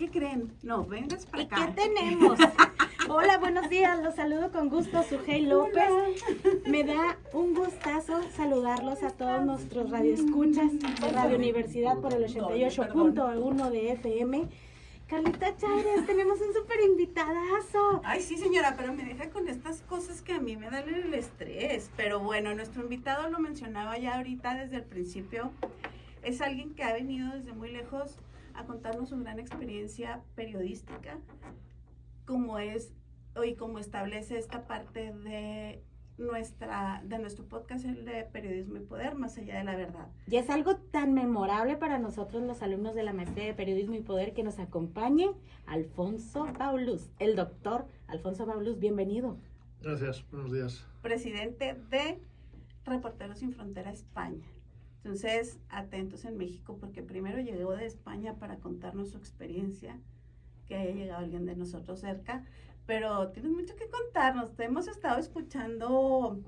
¿qué creen? No, vengas para ¿Y acá. qué tenemos? Hola, buenos días, los saludo con gusto, Sujei López. Me da un gustazo saludarlos a todos nuestros radioescuchas de Radio Universidad por el 88.1 de FM. Carlita Chávez, tenemos un súper invitadazo. Ay, sí, señora, pero me deja con estas cosas que a mí me dan el estrés. Pero bueno, nuestro invitado lo mencionaba ya ahorita desde el principio. Es alguien que ha venido desde muy lejos a contarnos su gran experiencia periodística, como es y como establece esta parte de nuestro podcast, el de Periodismo y Poder, más allá de la verdad. Y es algo tan memorable para nosotros los alumnos de la maestría de Periodismo y Poder que nos acompañe Alfonso Paulús, el doctor Alfonso Paulús, bienvenido. Gracias, buenos días. Presidente de Reporteros Sin Frontera España. Entonces, atentos en México, porque primero llegó de España para contarnos su experiencia, que haya llegado alguien de nosotros cerca, pero tienes mucho que contarnos. Te hemos estado escuchando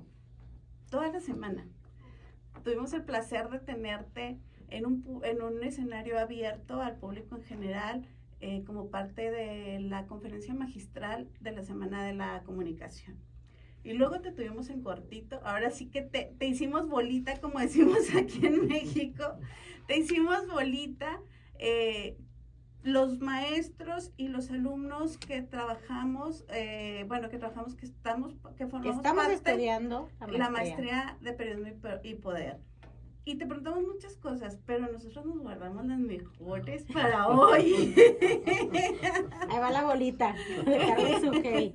toda la semana. Tuvimos el placer de tenerte en un escenario abierto al público en general, como parte de la conferencia magistral de la Semana de la Comunicación. Y luego te tuvimos en cortito, ahora sí que te hicimos bolita, como decimos aquí en México, te hicimos bolita, los maestros y los alumnos que trabajamos, que formamos parte estudiando la maestría de Periodismo y Poder. Y te preguntamos muchas cosas, pero nosotros nos guardamos las mejores para hoy. Ahí va la bolita de Carla Sujei.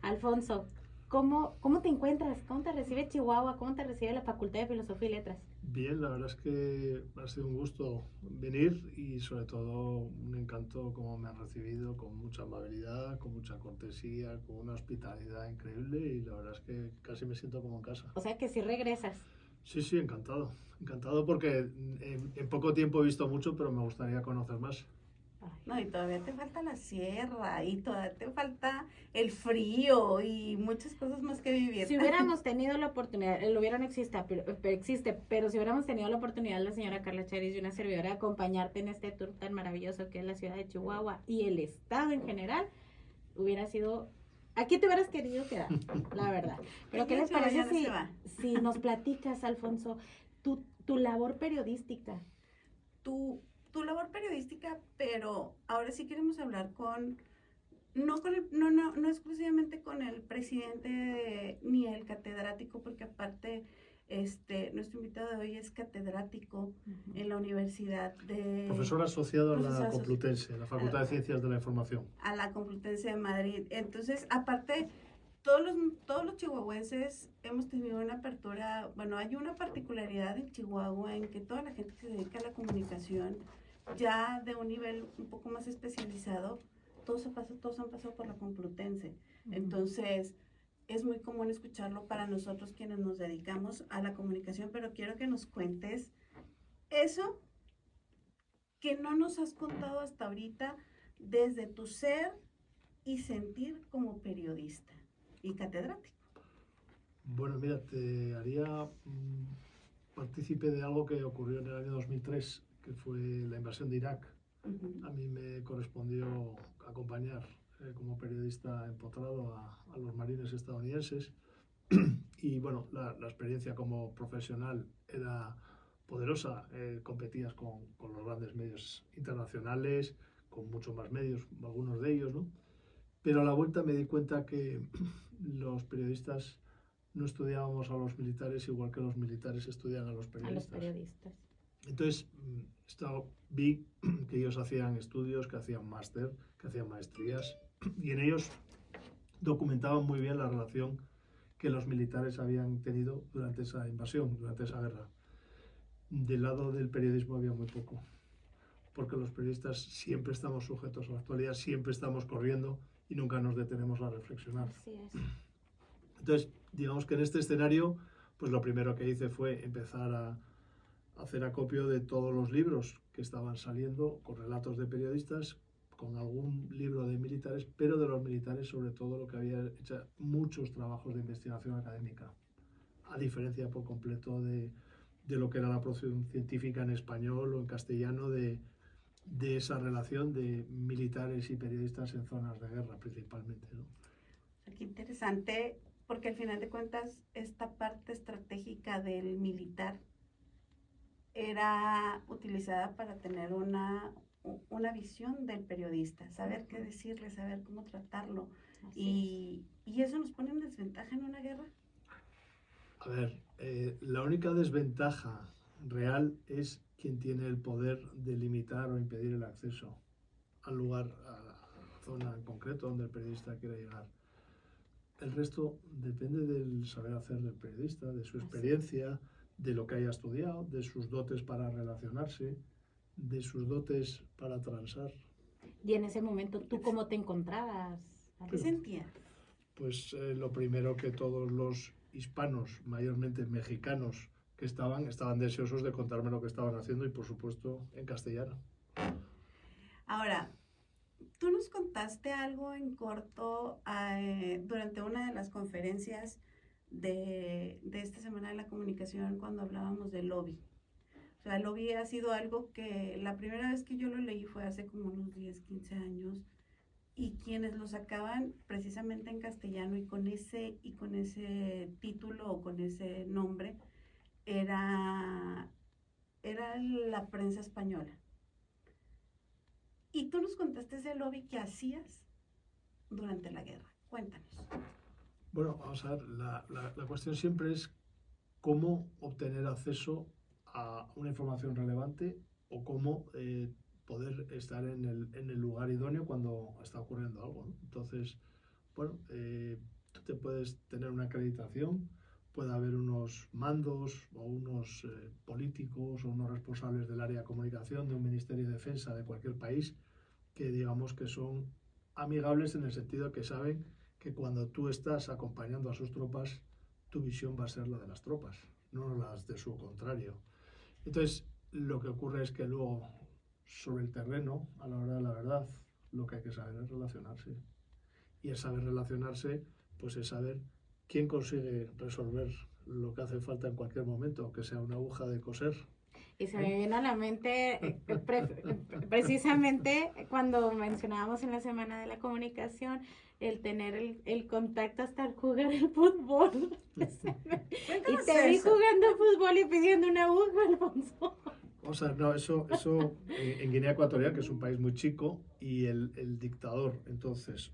Alfonso, ¿cómo te encuentras? ¿Cómo te recibe Chihuahua? ¿Cómo te recibe la Facultad de Filosofía y Letras? Bien, la verdad es que ha sido un gusto venir y sobre todo un encanto como me han recibido, con mucha amabilidad, con mucha cortesía, con una hospitalidad increíble y la verdad es que casi me siento como en casa. O sea que sí regresas. Sí, encantado. Encantado porque en poco tiempo he visto mucho, pero me gustaría conocer más. No, y todavía te falta la sierra, y todavía te falta el frío y muchas cosas más que vivir. Si hubiéramos tenido la oportunidad, el hubiera no existe, pero si hubiéramos tenido la oportunidad, la señora Carla Chávez y una servidora, de acompañarte en este tour tan maravilloso que es la ciudad de Chihuahua y el estado en general, hubiera sido... Aquí te hubieras querido quedar, la verdad. Pero ¿qué les parece si nos platicas, Alfonso, tu labor periodística? Tu labor periodística, pero ahora sí queremos hablar no exclusivamente con el presidente ni el catedrático, porque aparte nuestro invitado de hoy es catedrático en la Universidad de... Profesor asociado a la Complutense, la Facultad de Ciencias de la Información. A la Complutense de Madrid. Entonces, aparte, todos los chihuahuenses hemos tenido una apertura, bueno, hay una particularidad en Chihuahua en que toda la gente que se dedica a la comunicación, ya de un nivel un poco más especializado, todos han pasado por la Complutense. Entonces, es muy común escucharlo para nosotros quienes nos dedicamos a la comunicación, pero quiero que nos cuentes eso que no nos has contado hasta ahorita desde tu ser y sentir como periodista y catedrático. Bueno, mira, te haría partícipe de algo que ocurrió en el año 2003, que fue la invasión de Irak. A mí me correspondió acompañar como periodista empotrado a los marines estadounidenses y bueno, la experiencia como profesional era poderosa, competías con los grandes medios internacionales, con muchos más medios, algunos de ellos, ¿no? Pero a la vuelta me di cuenta que los periodistas no estudiábamos a los militares igual que los militares estudian a los periodistas. Entonces, vi que ellos hacían estudios, que hacían máster, que hacían maestrías, y en ellos documentaban muy bien la relación que los militares habían tenido durante esa invasión, durante esa guerra. Del lado del periodismo había muy poco, porque los periodistas siempre estamos sujetos a la actualidad, siempre estamos corriendo y nunca nos detenemos a reflexionar. Así es. Entonces, digamos que en este escenario, pues lo primero que hice fue empezar a hacer acopio de todos los libros que estaban saliendo con relatos de periodistas, con algún libro de militares, pero de los militares sobre todo lo que había hecho muchos trabajos de investigación académica, a diferencia por completo de lo que era la producción científica en español o en castellano de de esa relación de militares y periodistas en zonas de guerra principalmente, ¿no? Qué interesante, porque al final de cuentas esta parte estratégica del militar era utilizada para tener una visión del periodista, saber qué decirle, saber cómo tratarlo. Y eso nos pone en desventaja en una guerra. A ver, la única desventaja real es quien tiene el poder de limitar o impedir el acceso al lugar, a la zona en concreto donde el periodista quiere llegar. El resto depende del saber hacer del periodista, de su experiencia, de lo que haya estudiado, de sus dotes para relacionarse, de sus dotes para transar. Y en ese momento, ¿tú cómo te encontrabas? ¿Qué sentías? Pues lo primero, que todos los hispanos, mayormente mexicanos, que estaban deseosos de contarme lo que estaban haciendo, y por supuesto en castellano. Ahora, tú nos contaste algo en corto durante una de las conferencias de esta Semana de la Comunicación, cuando hablábamos del lobby. O sea, el lobby ha sido algo que la primera vez que yo lo leí fue hace como unos 10, 15 años, y quienes lo sacaban precisamente en castellano y con ese título o con ese nombre era la prensa española. Y tú nos contaste ese lobby que hacías durante la guerra. Cuéntanos. Bueno, vamos a ver, la cuestión siempre es cómo obtener acceso a una información relevante, o cómo poder estar en el lugar idóneo cuando está ocurriendo algo, ¿no? Entonces, bueno, tú te puedes tener una acreditación, puede haber unos mandos o unos políticos o unos responsables del área de comunicación de un Ministerio de Defensa de cualquier país, que digamos que son amigables en el sentido que saben que cuando tú estás acompañando a sus tropas, tu visión va a ser la de las tropas, no las de su contrario. Entonces, lo que ocurre es que luego, sobre el terreno, a la hora de la verdad, lo que hay que saber es relacionarse. Y el saber relacionarse, pues es saber quién consigue resolver lo que hace falta en cualquier momento, aunque sea una aguja de coser. Y se me viene a la mente precisamente cuando mencionábamos en la Semana de la Comunicación el tener el contacto hasta el jugar el fútbol. Y te vi jugando fútbol y pidiendo una aguja, Alfonso. O sea, no, eso en Guinea Ecuatorial, que es un país muy chico, y el dictador, entonces,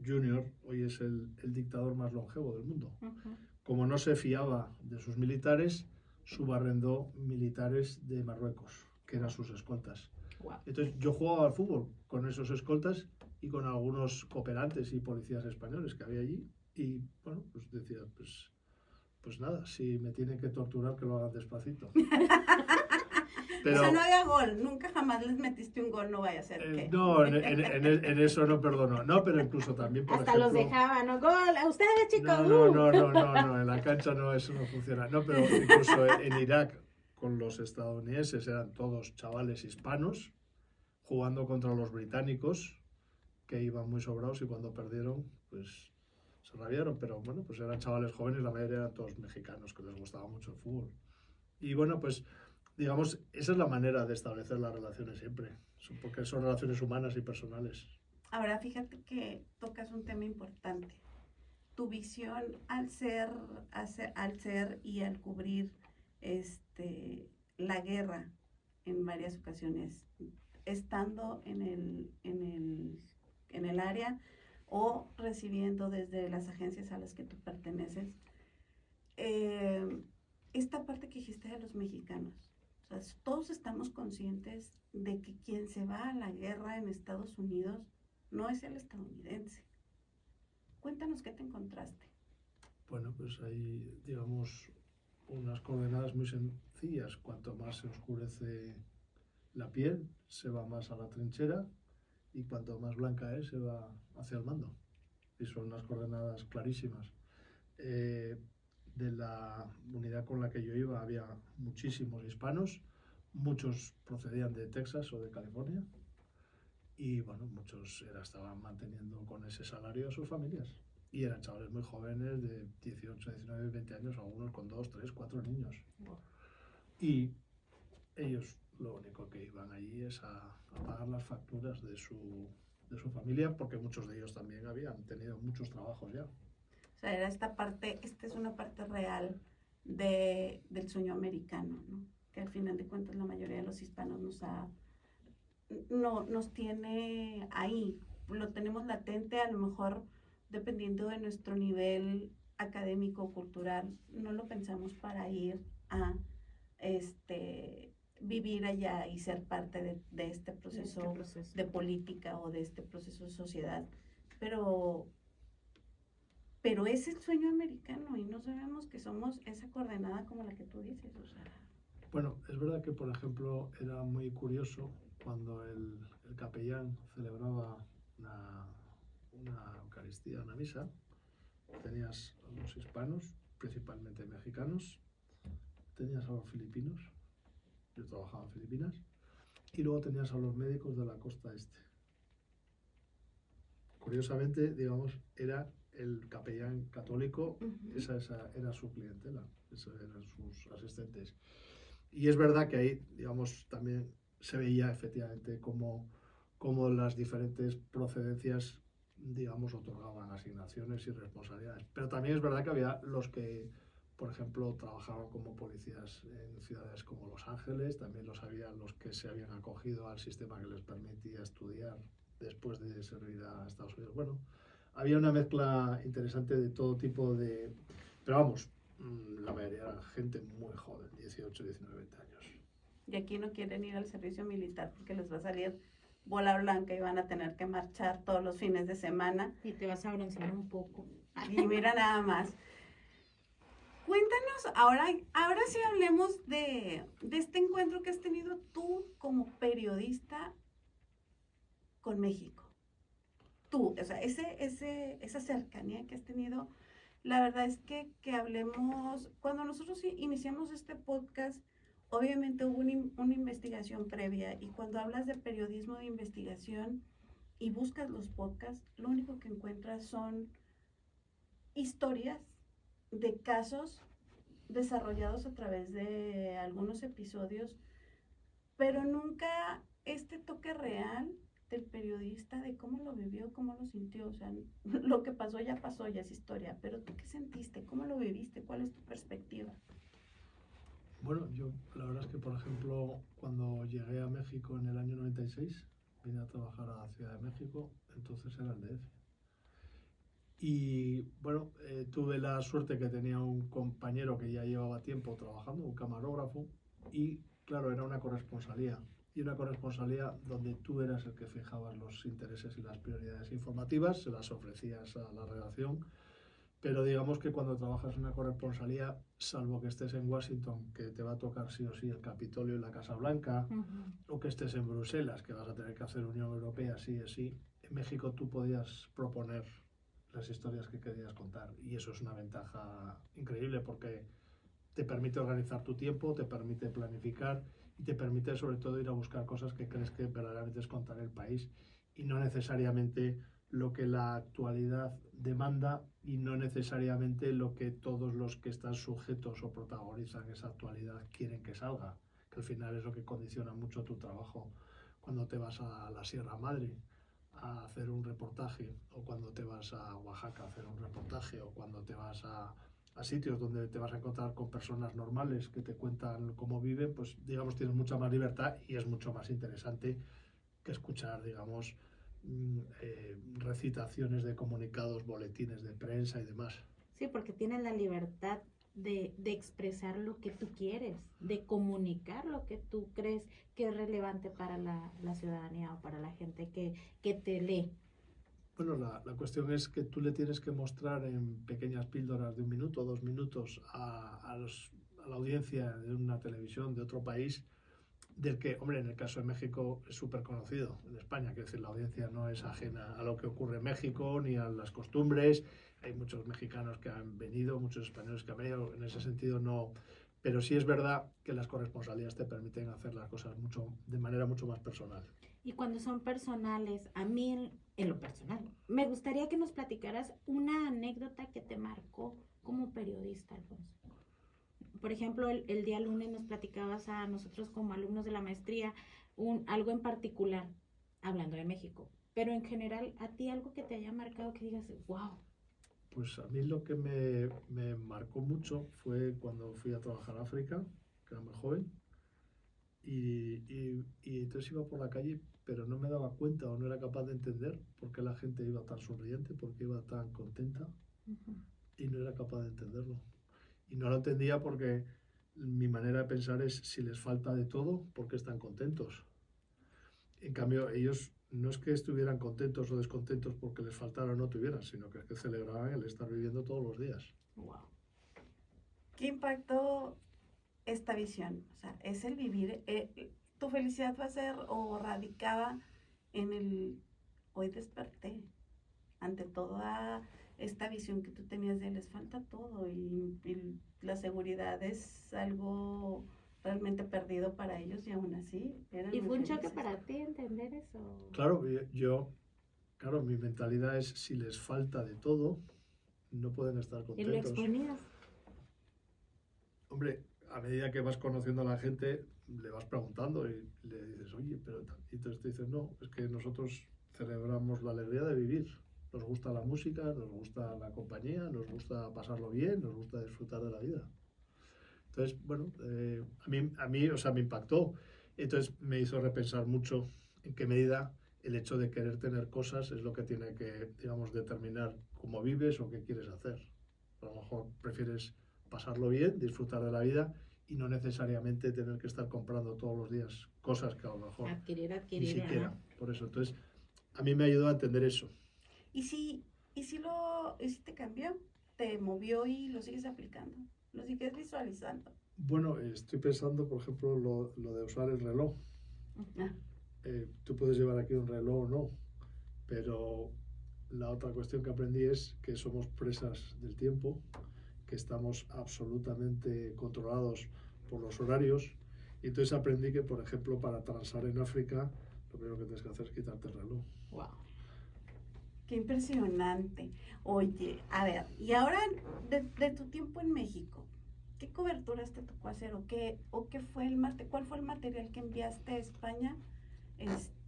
Junior, hoy es el dictador más longevo del mundo. Uh-huh. Como no se fiaba de sus militares, subarrendó militares de Marruecos, que eran sus escoltas. Wow. Entonces yo jugaba al fútbol con esos escoltas y con algunos cooperantes y policías españoles que había allí, y bueno, pues decía, pues nada, si me tienen que torturar, que lo hagan despacito. Pero, o sea, no había gol, nunca jamás les metiste un gol, no vaya a ser que... No, en eso no perdono. No, pero incluso también, por hasta ejemplo... los dejaban, ¿no? ¡Gol! ¡A ustedes, chicos! No, en la cancha no, eso no funciona. No, pero incluso en Irak, con los estadounidenses, eran todos chavales hispanos, jugando contra los británicos, que iban muy sobrados, y cuando perdieron, pues se rabiaron. Pero bueno, pues eran chavales jóvenes, la mayoría eran todos mexicanos, que les gustaba mucho el fútbol. Y bueno, pues... digamos, esa es la manera de establecer las relaciones siempre, porque son relaciones humanas y personales. Ahora, fíjate que tocas un tema importante. Tu visión al ser y al cubrir la guerra en varias ocasiones, estando en el área o recibiendo desde las agencias a las que tú perteneces, esta parte que dijiste de los mexicanos. O sea, todos estamos conscientes de que quien se va a la guerra en Estados Unidos no es el estadounidense. Cuéntanos qué te encontraste. Bueno, pues hay, digamos, unas coordenadas muy sencillas. Cuanto más se oscurece la piel, se va más a la trinchera, y cuanto más blanca es, se va hacia el mando. Y son unas coordenadas clarísimas. De la unidad con la que yo iba había muchísimos hispanos, muchos procedían de Texas o de California, y bueno, muchos estaban manteniendo con ese salario a sus familias, y eran chavales muy jóvenes de 18, 19, 20 años, algunos con 2, 3, 4 niños. Wow. Y ellos lo único que iban allí es a pagar las facturas de su familia, porque muchos de ellos también habían tenido muchos trabajos ya. O sea, era esta es una parte real del sueño americano, ¿no? Que al final de cuentas la mayoría de los hispanos nos tiene ahí, lo tenemos latente, a lo mejor dependiendo de nuestro nivel académico, cultural, no lo pensamos para ir a vivir allá y ser parte de este proceso de política o de este proceso de sociedad, pero es el sueño americano y no sabemos que somos esa coordenada como la que tú dices, o sea. Bueno, es verdad que, por ejemplo, era muy curioso cuando el capellán celebraba una Eucaristía, una misa. Tenías a los hispanos, principalmente mexicanos, tenías a los filipinos, yo trabajaba en Filipinas, y luego tenías a los médicos de la costa este. Curiosamente, digamos, era el capellán católico, esa era su clientela, esos eran sus asistentes. Y es verdad que ahí, digamos, también se veía efectivamente cómo las diferentes procedencias, digamos, otorgaban asignaciones y responsabilidades. Pero también es verdad que había los que, por ejemplo, trabajaban como policías en ciudades como Los Ángeles, también había los que se habían acogido al sistema que les permitía estudiar después de servir a Estados Unidos. Bueno, había una mezcla interesante de todo tipo de... Pero vamos, la mayoría era gente muy joven, 18, 19, 20 años. Y aquí no quieren ir al servicio militar porque les va a salir bola blanca y van a tener que marchar todos los fines de semana. Y te vas a broncear un poco. Y mira nada más. Cuéntanos, ahora sí hablemos de este encuentro que has tenido tú como periodista con México. Tú, o sea, esa cercanía que has tenido, la verdad es que hablemos, cuando nosotros iniciamos este podcast, obviamente hubo una investigación previa, y cuando hablas de periodismo de investigación y buscas los podcasts, lo único que encuentras son historias de casos desarrollados a través de algunos episodios, pero nunca este toque real del periodista, de cómo lo vivió, cómo lo sintió. O sea, lo que pasó, ya es historia, pero ¿tú qué sentiste? ¿Cómo lo viviste? ¿Cuál es tu perspectiva? Bueno, yo la verdad es que, por ejemplo, cuando llegué a México en el año 96, vine a trabajar a la Ciudad de México, entonces era el DF. Y bueno, tuve la suerte que tenía un compañero que ya llevaba tiempo trabajando, un camarógrafo, y claro, era una corresponsalía. Y una corresponsalía donde tú eras el que fijabas los intereses y las prioridades informativas, se las ofrecías a la redacción. Pero digamos que cuando trabajas en una corresponsalía, salvo que estés en Washington, que te va a tocar sí o sí el Capitolio y la Casa Blanca, o que estés en Bruselas, que vas a tener que hacer Unión Europea sí o sí, en México tú podías proponer las historias que querías contar. Y eso es una ventaja increíble porque te permite organizar tu tiempo, te permite planificar y te permite sobre todo ir a buscar cosas que crees que verdaderamente es contar el país y no necesariamente lo que la actualidad demanda y no necesariamente lo que todos los que están sujetos o protagonizan esa actualidad quieren que salga, que al final es lo que condiciona mucho tu trabajo cuando te vas a la Sierra Madre a hacer un reportaje, o cuando te vas a Oaxaca a hacer un reportaje, o cuando te vas a sitios donde te vas a encontrar con personas normales que te cuentan cómo viven, pues digamos tienes mucha más libertad y es mucho más interesante que escuchar, digamos, recitaciones de comunicados, boletines de prensa y demás. Sí, porque tienes la libertad de expresar lo que tú quieres, de comunicar lo que tú crees que es relevante para la ciudadanía o para la gente que te lee. Bueno, la cuestión es que tú le tienes que mostrar en pequeñas píldoras de 1 minuto o 2 minutos a la audiencia de una televisión de otro país, del que, hombre, en el caso de México es súper conocido, en España, que decir, la audiencia no es ajena a lo que ocurre en México ni a las costumbres. Hay muchos mexicanos que han venido, muchos españoles que han venido, en ese sentido no. Pero sí es verdad que las corresponsalías te permiten hacer las cosas de manera mucho más personal. Y cuando son personales, a mí en lo personal, me gustaría que nos platicaras una anécdota que te marcó como periodista, Alfonso. por ejemplo, el día lunes nos platicabas a nosotros como alumnos de la maestría algo en particular, hablando de México, pero en general, a ti algo que te haya marcado que digas, wow. Pues a mí lo que me marcó mucho fue cuando fui a trabajar a África, que era muy joven, y entonces iba por la calle, pero no me daba cuenta o no era capaz de entender por qué la gente iba tan sonriente, por qué iba tan contenta, y no era capaz de entenderlo. Y no lo entendía porque mi manera de pensar es, si les falta de todo, ¿por qué están contentos? En cambio, ellos no es que estuvieran contentos o descontentos porque les faltara o no tuvieran, sino que es que celebraban el estar viviendo todos los días. Wow. ¿Qué impactó esta visión? O sea, es el vivir, tu felicidad va a ser o radicaba en el hoy desperté, ante toda esta visión que tú tenías de les falta todo y la seguridad es algo realmente perdido para ellos y aún así eran ¿Y muy fue un choque felices. para ti entender eso? Claro, claro, mi mentalidad es, si les falta de todo, no pueden estar ¿Y lo contentos. exponías? Hombre, a medida que vas conociendo a la gente, le vas preguntando y le dices, oye, pero... Y entonces te dicen, no, es que nosotros celebramos la alegría de vivir. Nos gusta la música, nos gusta la compañía, nos gusta pasarlo bien, nos gusta disfrutar de la vida. Entonces, bueno, a mí, o sea, me impactó. Entonces me hizo repensar mucho en qué medida el hecho de querer tener cosas es lo que tiene que, digamos, determinar cómo vives o qué quieres hacer. A lo mejor prefieres pasarlo bien, disfrutar de la vida y no necesariamente tener que estar comprando todos los días cosas que a lo mejor Adquirir, ni siquiera. ¿verdad? Por eso, entonces, a mí me ayudó a entender eso. ¿Y si te cambió, te movió y lo sigues aplicando? ¿Lo sigues visualizando? Bueno, estoy pensando, por ejemplo, lo de usar el reloj. Ah, Tú puedes llevar aquí un reloj o no, pero la otra cuestión que aprendí es que somos presas del tiempo, que estamos absolutamente controlados por los horarios. Y entonces aprendí que, por ejemplo, para transar en África, lo primero que tienes que hacer es quitarte el reloj. Wow. qué impresionante. Oye, a ver, y ahora de tu tiempo en México, ¿qué coberturas te tocó hacer o qué fue cuál fue el material que enviaste a España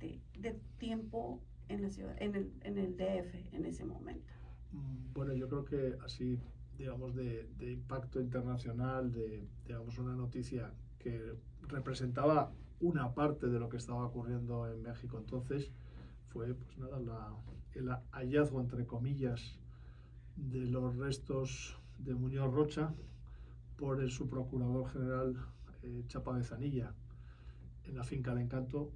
de tiempo en la ciudad, en el DF en ese momento? Bueno, yo creo que así, digamos, de impacto internacional, digamos, una noticia que representaba una parte de lo que estaba ocurriendo en México entonces, fue, pues nada, el hallazgo, entre comillas, de los restos de Muñoz Rocha por el subprocurador general Chapa Bezanilla en la finca del Encanto,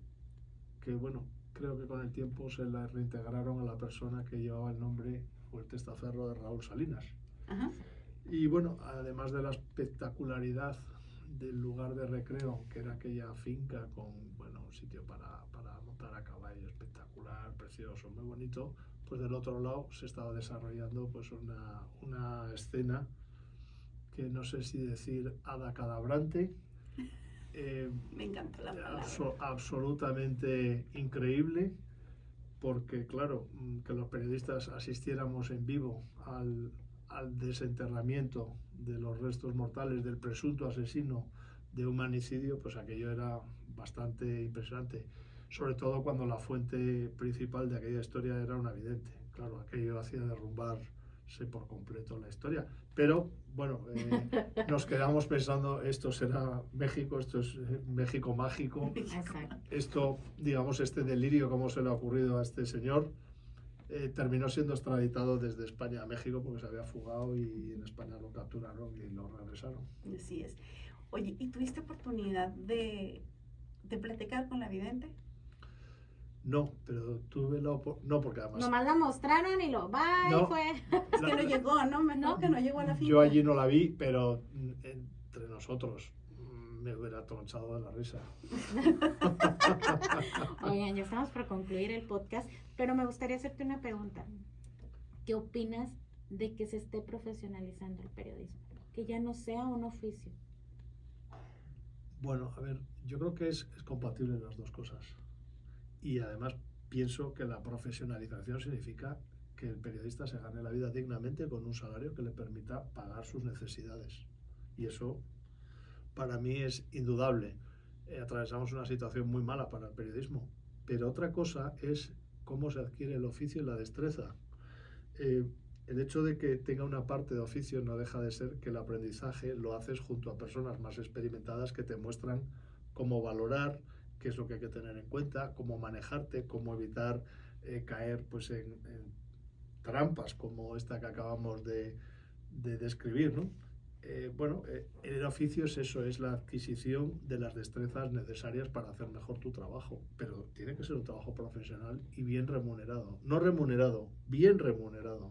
que bueno, creo que con el tiempo se la reintegraron a la persona que llevaba el nombre o el testaferro de Raúl Salinas. Ajá. Y bueno, además de la espectacularidad del lugar de recreo, que era aquella finca con, bueno, un sitio para montar a caballo espectacular, precioso, muy bonito, pues del otro lado se estaba desarrollando pues una escena que no sé si decir adacadabrante, Me encanta la palabra. absolutamente increíble, porque claro, que los periodistas asistiéramos en vivo al desenterramiento de los restos mortales del presunto asesino de un magnicidio, pues aquello era bastante impresionante, sobre todo cuando la fuente principal de aquella historia era una vidente. Claro, aquello hacía derrumbarse por completo la historia, pero bueno, nos quedamos pensando, esto será México, esto es México mágico. Exacto. Esto, digamos, este delirio, como se le ha ocurrido a este señor, terminó siendo extraditado desde España a México porque se había fugado y en España lo capturaron y lo regresaron. Así es. Oye, ¿y tuviste oportunidad de platicar con la vidente? No, pero tuve la oportunidad, no, porque además... Nomás la mostraron y lo va y No. fue. Es que no llegó, ¿no? No, que no llegó a la finca. Yo allí no la vi, pero entre nosotros me hubiera tronchado de la risa. Oigan, ya estamos por concluir el podcast, pero me gustaría hacerte una pregunta. ¿Qué opinas de que se esté profesionalizando el periodismo? Que ya no sea un oficio. Bueno, a ver, yo creo que es compatible las dos cosas. Y además pienso que la profesionalización significa que el periodista se gane la vida dignamente con un salario que le permita pagar sus necesidades. Y eso para mí es indudable. Atravesamos una situación muy mala para el periodismo, pero otra cosa es cómo se adquiere el oficio y la destreza. El hecho de que tenga una parte de oficio no deja de ser que el aprendizaje lo haces junto a personas más experimentadas que te muestran cómo valorar, qué es lo que hay que tener en cuenta, cómo manejarte, cómo evitar caer pues, en trampas como esta que acabamos de describir, ¿no? El oficio es eso, es la adquisición de las destrezas necesarias para hacer mejor tu trabajo, pero tiene que ser un trabajo profesional y bien remunerado. No remunerado, bien remunerado.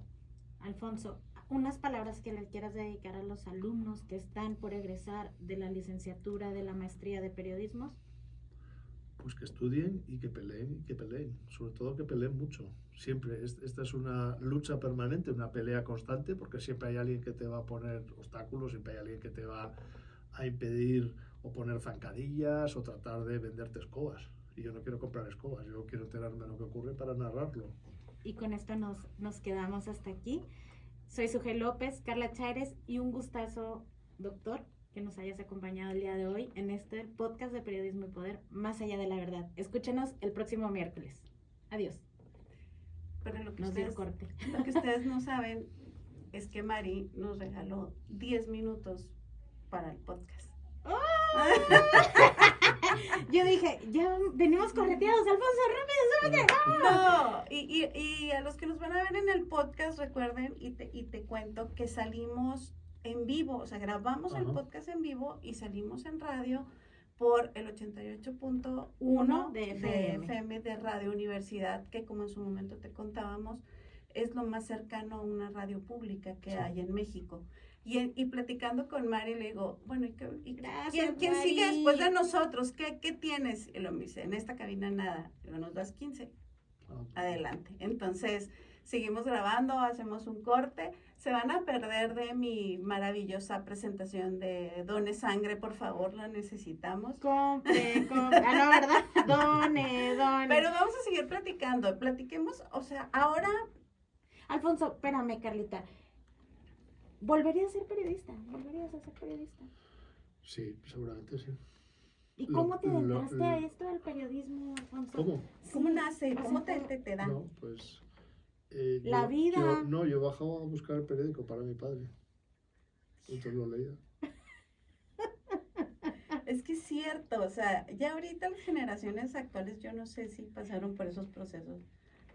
Alfonso, unas palabras que le quieras dedicar a los alumnos que están por egresar de la licenciatura, de la maestría de periodismo. Pues que estudien y que peleen, sobre todo que peleen mucho. Siempre, esta es una lucha permanente, una pelea constante, porque siempre hay alguien que te va a poner obstáculos, siempre hay alguien que te va a impedir o poner zancadillas o tratar de venderte escobas. Y yo no quiero comprar escobas, yo quiero enterarme de lo que ocurre para narrarlo. Y con esto nos quedamos hasta aquí. Soy Sujei López, Carla Chaires, y un gustazo, doctor, que nos hayas acompañado el día de hoy en este podcast de Periodismo y Poder, Más Allá de la Verdad. Escúchenos el próximo miércoles. Adiós. Pero lo que Nos dio el corte. Lo que ustedes no saben es que Mari nos regaló 10 minutos para el podcast. ¡Oh! Yo dije, ya venimos correteados, Alfonso, rápido, súbete. No, y a los que nos van a ver en el podcast, recuerden, y te cuento que salimos en vivo, o sea, grabamos el podcast en vivo y salimos en radio por el 88.1 de FM de Radio Universidad, que como en su momento te contábamos, es lo más cercano a una radio pública que hay en México. Y platicando con Mari le digo, bueno, Gracias, ¿quién Mari. sigue después de nosotros? ¿Qué tienes? Y lo me dice, en esta cabina nada, pero nos das 15. Adelante. Entonces, seguimos grabando, hacemos un corte. Se van a perder de mi maravillosa presentación de Done Sangre, por favor, lo necesitamos. Compre. Ah, no, ¿verdad? Done. Pero vamos a seguir platicando. Platiquemos, o sea, ahora... Alfonso, espérame, Carlita. ¿Volverías a ser periodista? ¿Volverías a ser periodista? Sí, seguramente sí. ¿Y cómo te adentraste a esto del periodismo, Alfonso? ¿Cómo nace? ¿Cómo te da? No, pues... La vida. Yo bajaba a buscar el periódico para mi padre. Entonces lo leía. Es que es cierto, o sea, ya ahorita las generaciones actuales, yo no sé si pasaron por esos procesos,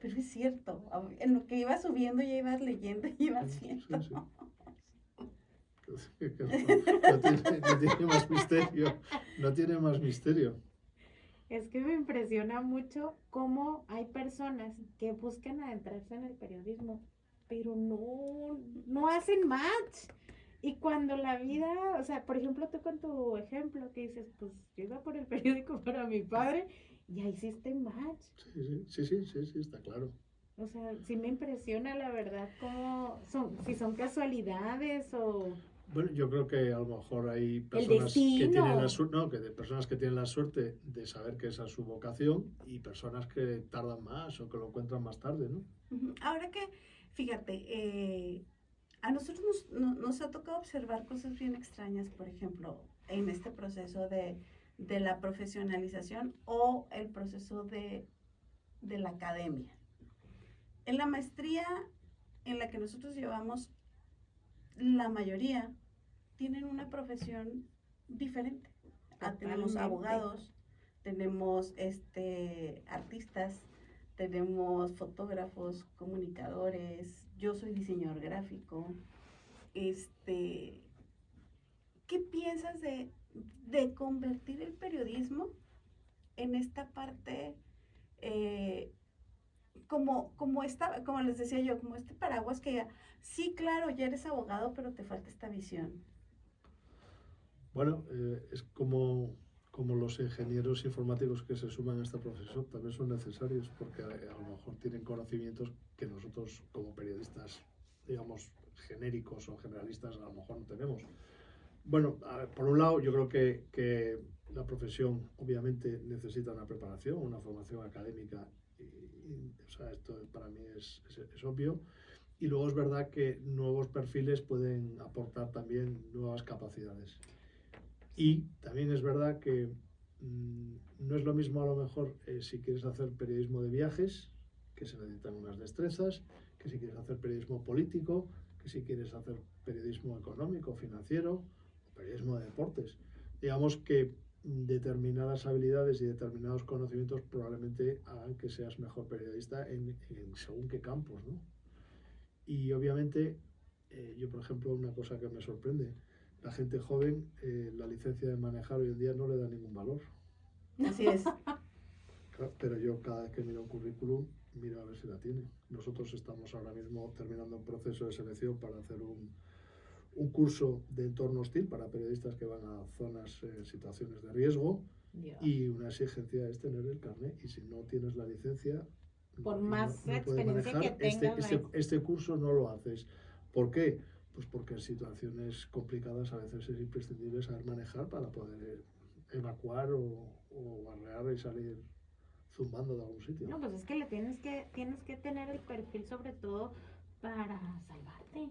pero es cierto, en lo que ibas subiendo ya ibas leyendo y ibas viendo. Sí. No tiene más misterio. No tiene más misterio. Es que me impresiona mucho cómo hay personas que buscan adentrarse en el periodismo, pero no hacen match. Y cuando la vida, o sea, por ejemplo, tú con tu ejemplo que dices, pues yo iba por el periódico para mi padre, ya hiciste match. Sí, está claro. O sea, sí me impresiona la verdad cómo si son casualidades o... Bueno, yo creo que a lo mejor hay personas que tienen personas que tienen la suerte de saber que esa es su vocación y personas que tardan más o que lo encuentran más tarde, ¿no? Ahora que, fíjate, a nosotros nos ha tocado observar cosas bien extrañas, por ejemplo, en este proceso de la profesionalización o el proceso de la academia. En la maestría en la que nosotros llevamos, la mayoría tienen una profesión diferente. Tenemos abogados, tenemos artistas, tenemos fotógrafos, comunicadores, yo soy diseñador gráfico. ¿Qué piensas de convertir el periodismo en esta parte como les decía yo, como este paraguas que ya, sí, claro, ya eres abogado, pero te falta esta visión? Bueno, es como los ingenieros informáticos que se suman a esta profesión, también son necesarios porque a lo mejor tienen conocimientos que nosotros como periodistas, digamos, genéricos o generalistas a lo mejor no tenemos. Bueno, por un lado yo creo que la profesión obviamente necesita una preparación, una formación académica. O sea, esto para mí es obvio. Y luego es verdad que nuevos perfiles pueden aportar también nuevas capacidades. Y también es verdad que no es lo mismo a lo mejor si quieres hacer periodismo de viajes, que se necesitan unas destrezas, que si quieres hacer periodismo político, que si quieres hacer periodismo económico, financiero, o periodismo de deportes. Digamos que determinadas habilidades y determinados conocimientos probablemente hagan que seas mejor periodista en según qué campos, ¿no? Y obviamente, yo por ejemplo, una cosa que me sorprende, la gente joven, la licencia de manejar hoy en día no le da ningún valor. Así es. Claro, pero yo cada vez que miro un currículum, miro a ver si la tiene. Nosotros estamos ahora mismo terminando un proceso de selección para hacer un curso de entorno hostil para periodistas que van a zonas, situaciones de riesgo, y una exigencia es tener el carnet, y si no tienes la licencia, por más puedes experiencia manejar. que tengas, Este curso no lo haces. ¿Por qué? Pues porque en situaciones complicadas a veces es imprescindible saber manejar para poder evacuar o arrear y salir zumbando de algún sitio. No, pues es que tienes que tener el perfil sobre todo para salvarte.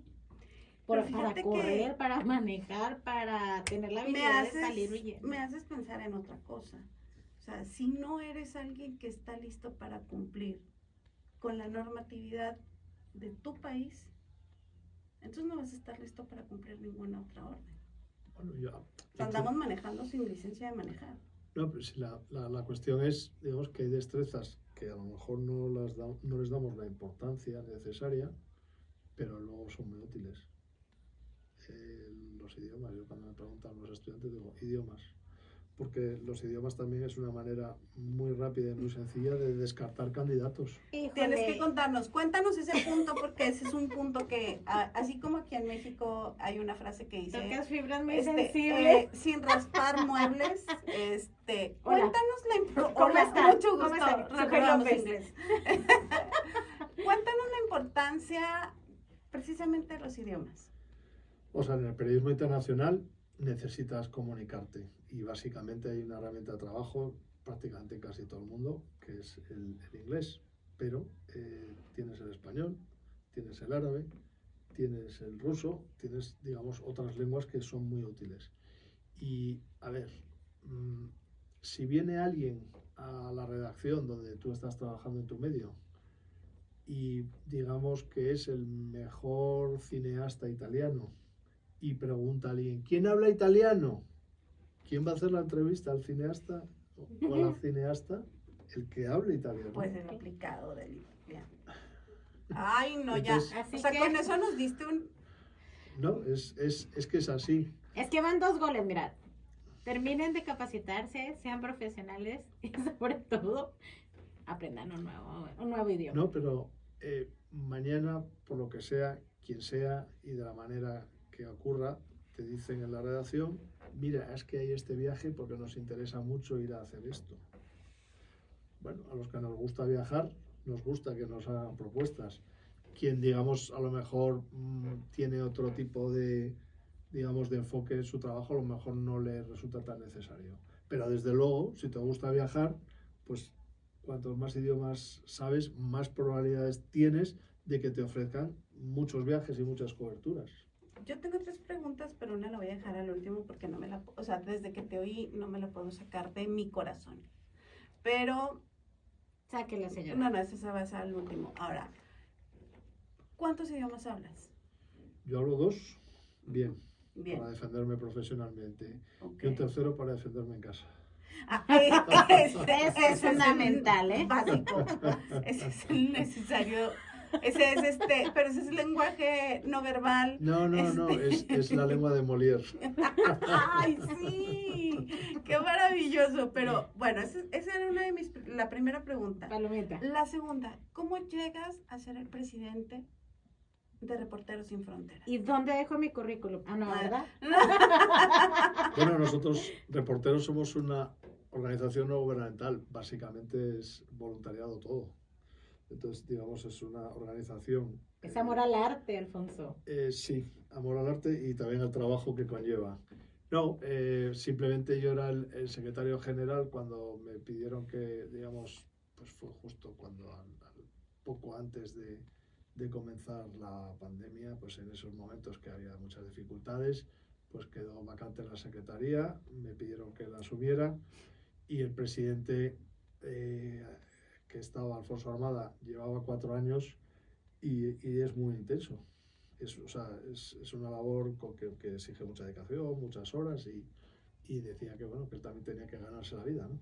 Para correr, para manejar, para tener la habilidad de salir huyendo. Me haces pensar en otra cosa. O sea, si no eres alguien que está listo para cumplir con la normatividad de tu país, entonces no vas a estar listo para cumplir ninguna otra orden. Bueno, andamos manejando sin licencia de manejar. No, pero si la cuestión es, digamos, que hay destrezas que a lo mejor no les damos la importancia necesaria, pero luego son muy útiles. Los idiomas, yo cuando me preguntan los estudiantes digo, idiomas. Porque los idiomas también es una manera muy rápida y muy sencilla de descartar candidatos. Híjole. Tienes que cuéntanos ese punto, porque ese es un punto que, así como aquí en México hay una frase que dice, tocas fibras muy sensibles, sin raspar muebles, cuéntanos la importancia. ¿Cómo está? Mucho gusto, recordamos inglés. Cuéntanos la importancia precisamente de los idiomas. O sea, en el periodismo internacional necesitas comunicarte, y básicamente hay una herramienta de trabajo prácticamente en casi todo el mundo, que es el inglés, pero tienes el español, tienes el árabe, tienes el ruso, tienes, digamos, otras lenguas que son muy útiles. Y, a ver, si viene alguien a la redacción donde tú estás trabajando en tu medio y digamos que es el mejor cineasta italiano, y pregunta a alguien, ¿quién habla italiano? ¿Quién va a hacer la entrevista, al cineasta o a la cineasta? El que hable italiano. Pues el aplicado del italiano. Ay, no, entonces, ya. O sea, con eso nos diste un... No, es que es así. Es que van 2 goles, mirad. Terminen de capacitarse, sean profesionales y sobre todo aprendan un nuevo idioma. No, pero mañana, por lo que sea, quien sea y de la manera que ocurra, te dicen en la redacción, mira, es que hay este viaje porque nos interesa mucho ir a hacer esto. Bueno, a los que nos gusta viajar, nos gusta que nos hagan propuestas. Quien, digamos, a lo mejor tiene otro tipo de, digamos, de enfoque en su trabajo, a lo mejor no le resulta tan necesario. Pero desde luego, si te gusta viajar, pues cuantos más idiomas sabes, más probabilidades tienes de que te ofrezcan muchos viajes y muchas coberturas. Yo tengo 3 preguntas, pero una la voy a dejar al último porque no me la... O sea, desde que te oí no me la puedo sacar de mi corazón. Pero... Sáquela, señora. No, esa va a ser al último. Ahora, ¿cuántos idiomas hablas? Yo hablo 2, bien, Bien. para defenderme profesionalmente. Okay. Y un tercero para defenderme en casa. Ese es fundamental, ¿eh? Básico. Ese es el necesario... Ese es pero ese es lenguaje no verbal. No, es la lengua de Molière. ¡Ay, sí! ¡Qué maravilloso! Pero bueno, esa era la primera pregunta. Palomita. La segunda, ¿cómo llegas a ser el presidente de Reporteros Sin Fronteras? ¿Y dónde dejo mi currículum? Ah, no, ¿verdad? Bueno, nosotros, Reporteros, somos una organización no gubernamental. Básicamente es voluntariado todo. Entonces, digamos, es una organización... Es amor al arte, Alfonso. Sí, amor al arte y también al trabajo que conlleva. No, simplemente yo era el secretario general cuando me pidieron que, digamos, pues fue justo cuando, poco antes de comenzar la pandemia, pues en esos momentos que había muchas dificultades, pues quedó vacante la secretaría, me pidieron que la asumiera y el presidente que estaba, Alfonso Armada, llevaba 4 años y es muy intenso. Es una labor que exige mucha dedicación, muchas horas y decía que, bueno, que él también tenía que ganarse la vida, ¿no?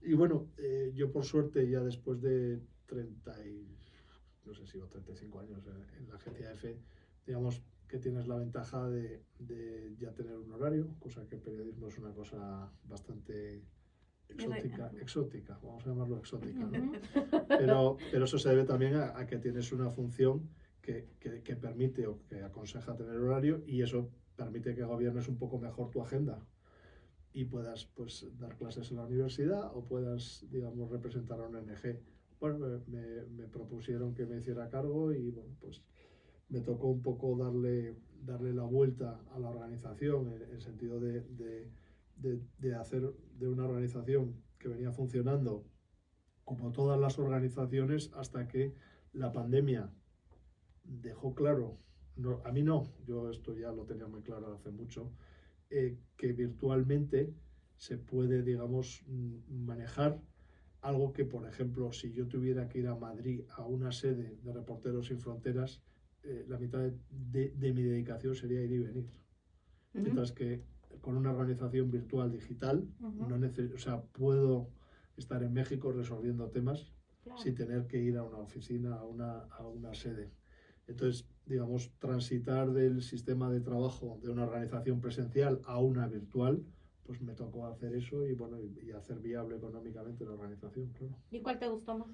Y bueno, yo por suerte ya después de 35 años en la agencia EFE, digamos que tienes la ventaja de ya tener un horario, cosa que el periodismo es una cosa bastante exótica, vamos a llamarlo exótica, ¿no? Pero eso se debe también a que tienes una función que permite o que aconseja tener horario y eso permite que gobiernes un poco mejor tu agenda y puedas pues dar clases en la universidad o puedas, digamos, representar a una ONG. Bueno, me propusieron que me hiciera cargo y bueno, pues me tocó un poco darle la vuelta a la organización en el sentido de hacer de una organización que venía funcionando como todas las organizaciones hasta que la pandemia dejó claro, no, a mí no, yo esto ya lo tenía muy claro hace mucho, que virtualmente se puede, digamos, manejar algo que, por ejemplo, si yo tuviera que ir a Madrid a una sede de Reporteros Sin Fronteras, la mitad de mi dedicación sería ir y venir. Mientras que con una organización virtual digital, puedo estar en México resolviendo temas sin tener que ir a una oficina, a una sede. Entonces, digamos, transitar del sistema de trabajo de una organización presencial a una virtual, pues me tocó hacer eso y bueno, y hacer viable económicamente la organización, claro. ¿Y cuál te gustó más?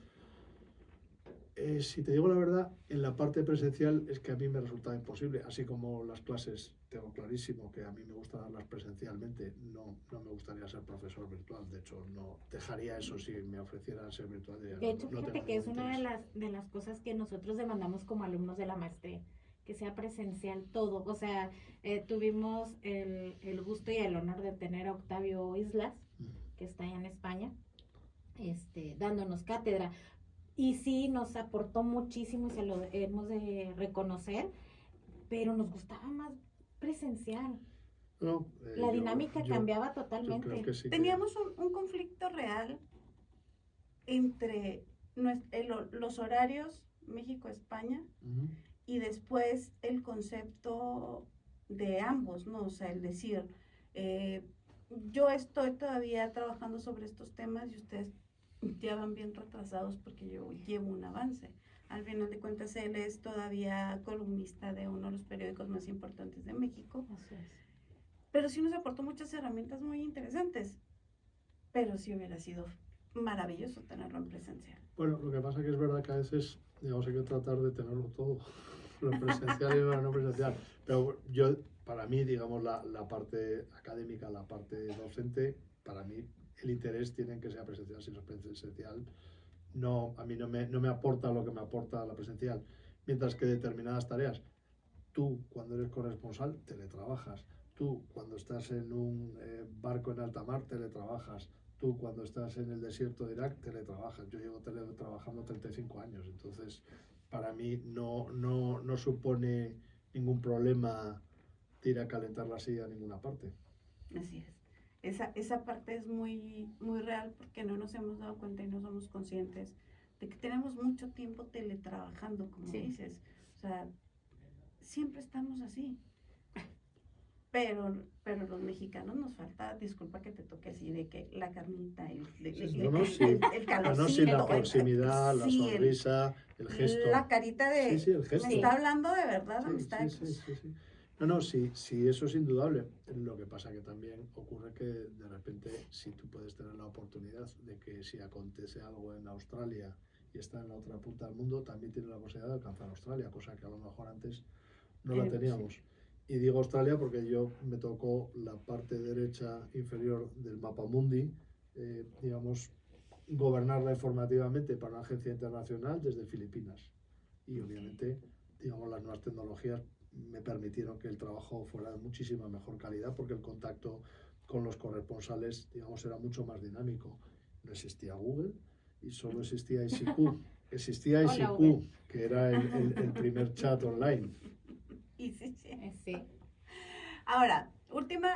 Si te digo la verdad, en la parte presencial es que a mí me resultaba imposible, así como las clases, tengo clarísimo que a mí me gusta darlas presencialmente, no me gustaría ser profesor virtual, de hecho no dejaría eso si me ofrecieran ser virtual. De hecho, fíjate que es una de las cosas que nosotros demandamos como alumnos de la maestría, que sea presencial todo, o sea, tuvimos el gusto y el honor de tener a Octavio Islas, que está allá en España, dándonos cátedra. Y sí, nos aportó muchísimo y se lo hemos de reconocer, pero nos gustaba más presencial. No, la dinámica cambiaba totalmente. Yo creo que sí Teníamos un conflicto real entre los horarios México-España y después el concepto de ambos, ¿no? O sea, el decir, yo estoy todavía trabajando sobre estos temas y ustedes ya van bien retrasados porque yo llevo un avance. Al final de cuentas, él es todavía columnista de uno de los periódicos más importantes de México. Así es. Pero sí nos aportó muchas herramientas muy interesantes. Pero sí hubiera sido maravilloso tenerlo en presencial. Bueno, lo que pasa es que es verdad que a veces, digamos, hay que tratar de tenerlo todo, lo presencial y lo no presencial. Pero yo, para mí, digamos, la parte académica, la parte docente, para mí el interés tiene que ser presencial. Si no es presencial, a mí no me aporta lo que me aporta la presencial. Mientras que determinadas tareas, tú cuando eres corresponsal, teletrabajas. Tú cuando estás en un barco en alta mar, teletrabajas. Tú cuando estás en el desierto de Irak, teletrabajas. Yo llevo teletrabajando 35 años, entonces para mí no supone ningún problema de ir a calentar la silla a ninguna parte. Así es. Esa parte es muy, muy real porque no nos hemos dado cuenta y no somos conscientes de que tenemos mucho tiempo teletrabajando, como dices. O sea, siempre estamos así. Pero los mexicanos nos falta, disculpa que te toque así, de que la carnita, el calorcito. La proximidad, la sonrisa, el gesto. La carita de, el gesto. me está hablando de verdad, amistad. Sí. Sí, eso es indudable. Lo que pasa que también ocurre que de repente, si tú puedes tener la oportunidad de que si acontece algo en Australia y está en la otra punta del mundo, también tienes la posibilidad de alcanzar Australia, cosa que a lo mejor antes no la teníamos. Y digo Australia porque yo me tocó la parte derecha inferior del mapa mundi, digamos, gobernarla informativamente para una agencia internacional desde Filipinas. Y obviamente, digamos, las nuevas tecnologías me permitieron que el trabajo fuera de muchísima mejor calidad porque el contacto con los corresponsales, digamos, era mucho más dinámico. No existía Google y solo existía ICQ. Existía ICQ, que era el primer chat online. Sí. Ahora, última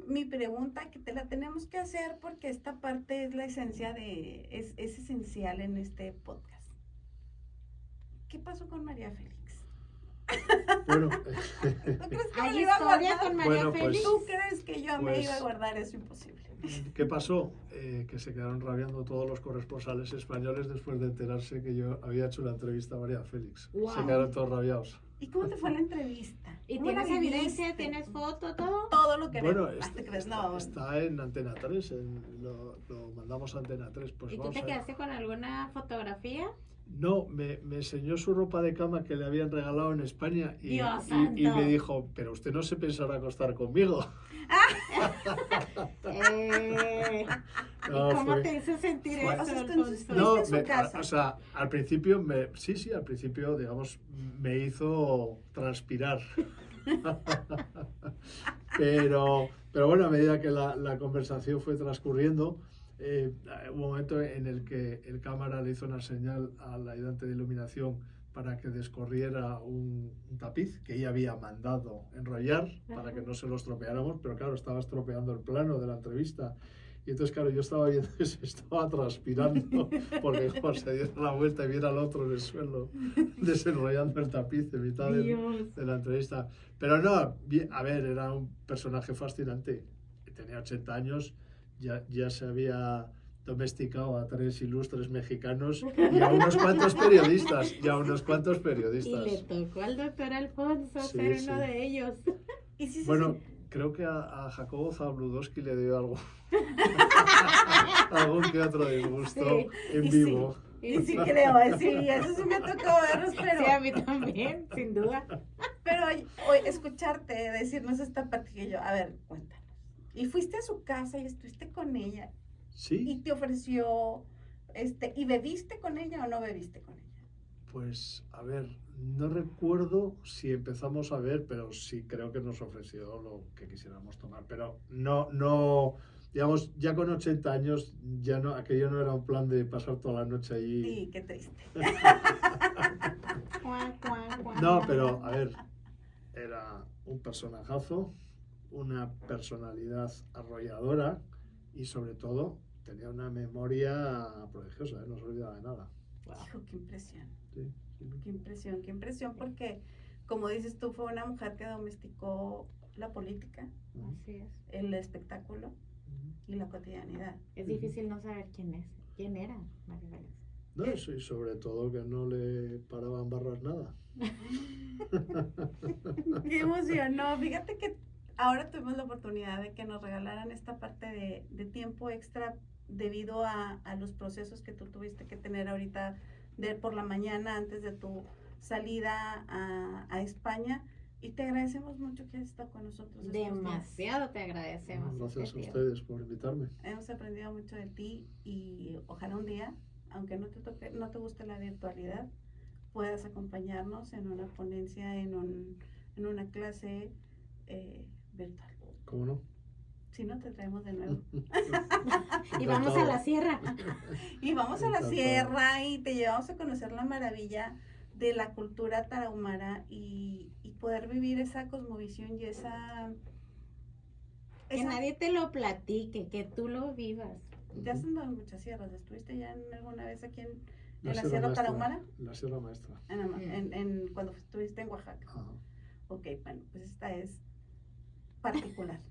mi pregunta que te la tenemos que hacer porque esta parte es la esencia es esencial en este podcast. ¿Qué pasó con María Félix? Bueno, ¿Tú crees que me ¿Hay lo iba a historia guardar? con María Bueno, pues, Félix? ¿Tú crees que yo me pues, iba a guardar eso? Imposible. ¿qué pasó? Que se quedaron rabiando todos los corresponsales españoles después de enterarse que yo había hecho una entrevista a María Félix. Wow. Se quedaron todos rabiados. ¿Y cómo te fue la entrevista? ¿Y ¿Cómo la tienes evidencia? viviste? ¿Tienes foto? ¿Todo? Todo lo que Bueno, vemos. ¿Te crees? No. está en Antena 3, lo mandamos a Antena 3. Pues ¿Y tú vamos te a ver. quedaste con alguna fotografía? No, me enseñó su ropa de cama que le habían regalado en España y Dios y santo. me dijo, pero usted no se pensará acostar conmigo. No, ¿Y cómo fue- te hizo sentir fue- eso, O sea, Alfonso? No, en su casa. o sea, al principio, al principio, digamos, me hizo transpirar. pero bueno, a medida que la conversación fue transcurriendo, hubo un momento en el que el cámara le hizo una señal al ayudante de iluminación para que descorriera un tapiz que ella había mandado enrollar para que no se lo estropeáramos, pero claro, estaba estropeando el plano de la entrevista. Y entonces, claro, yo estaba viendo que se estaba transpirando porque como se diera la vuelta y viera al otro en el suelo desenrollando el tapiz en mitad de la entrevista. Pero no, a ver, era un personaje fascinante. Tenía 80 años, ya se había domesticado a 3 ilustres mexicanos y a unos cuantos periodistas. Y le tocó al doctor Alfonso Sí, ser sí. uno de ellos. ¿Y si Bueno, creo que a Jacobo Zabludowski le dio algo. Algún que otro disgusto Sí, en y sí. vivo. Y sí creo, sí, eso sí me tocó verlos, pero... Sí, a mí también, sin duda. Pero hoy escucharte decirnos esta parte que yo, a ver, cuéntanos. Y fuiste a su casa y estuviste con ella y Sí, te ofreció, ¿y bebiste con ella o no bebiste con ella? pues a ver, no recuerdo si empezamos a ver, pero sí creo que nos ofreció lo que quisiéramos tomar. Pero no, digamos, ya con 80 años, ya no, aquello no era un plan de pasar toda la noche allí. Sí, qué triste. No, pero a ver, era un personajazo, una personalidad arrolladora y sobre todo tenía una memoria prodigiosa, no se olvidaba de nada. Hijo, qué impresión, Sí, sí. qué impresión, porque como dices tú, fue una mujer que domesticó la política, Así es. el espectáculo y la cotidianidad. Es difícil no saber quién era María Félix. No, y sobre todo que no le paraban barras nada. Qué emoción, no, fíjate que ahora tuvimos la oportunidad de que nos regalaran esta parte de tiempo extra debido a los procesos que tú tuviste que tener ahorita por la mañana antes de tu salida a España, y te agradecemos mucho que hayas estado con nosotros estos días. Demasiado te agradecemos. Gracias a este tiempo. ustedes por invitarme. Hemos aprendido mucho de ti y ojalá un día, aunque no te guste la virtualidad, puedas acompañarnos en una ponencia, en una clase virtual. ¿Cómo no? Si no, te traemos de nuevo. Y vamos a la sierra. Y vamos a la Encantado. sierra y te llevamos a conocer la maravilla de la cultura tarahumara y poder vivir esa cosmovisión y Que nadie te lo platique, que tú lo vivas. Ya has andado en muchas sierras. ¿Estuviste ya alguna vez aquí en la Sierra Sierra Maestra. Tarahumara? La Sierra Maestra. Cuando estuviste en Oaxaca. Ajá. Ok, bueno, pues esta es particular.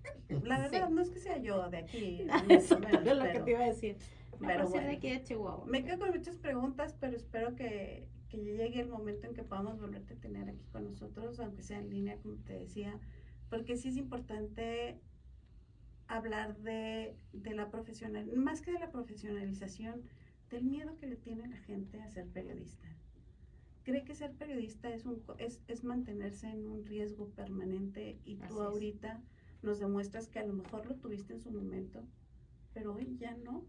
La verdad, Sí. no es que sea yo de aquí. Eso menos, es lo que pero- te iba a decir. pero Por ser de bueno. aquí de Chihuahua. Me quedo con muchas preguntas, pero espero que ya llegue el momento en que podamos volverte a tener aquí con nosotros, aunque sea en línea, como te decía, porque sí es importante hablar de la más que de la profesionalización, del miedo que le tiene la gente a ser periodista. Cree que ser periodista es mantenerse en un riesgo permanente y Así tú es. ahorita nos demuestras que a lo mejor lo tuviste en su momento, pero hoy ya no,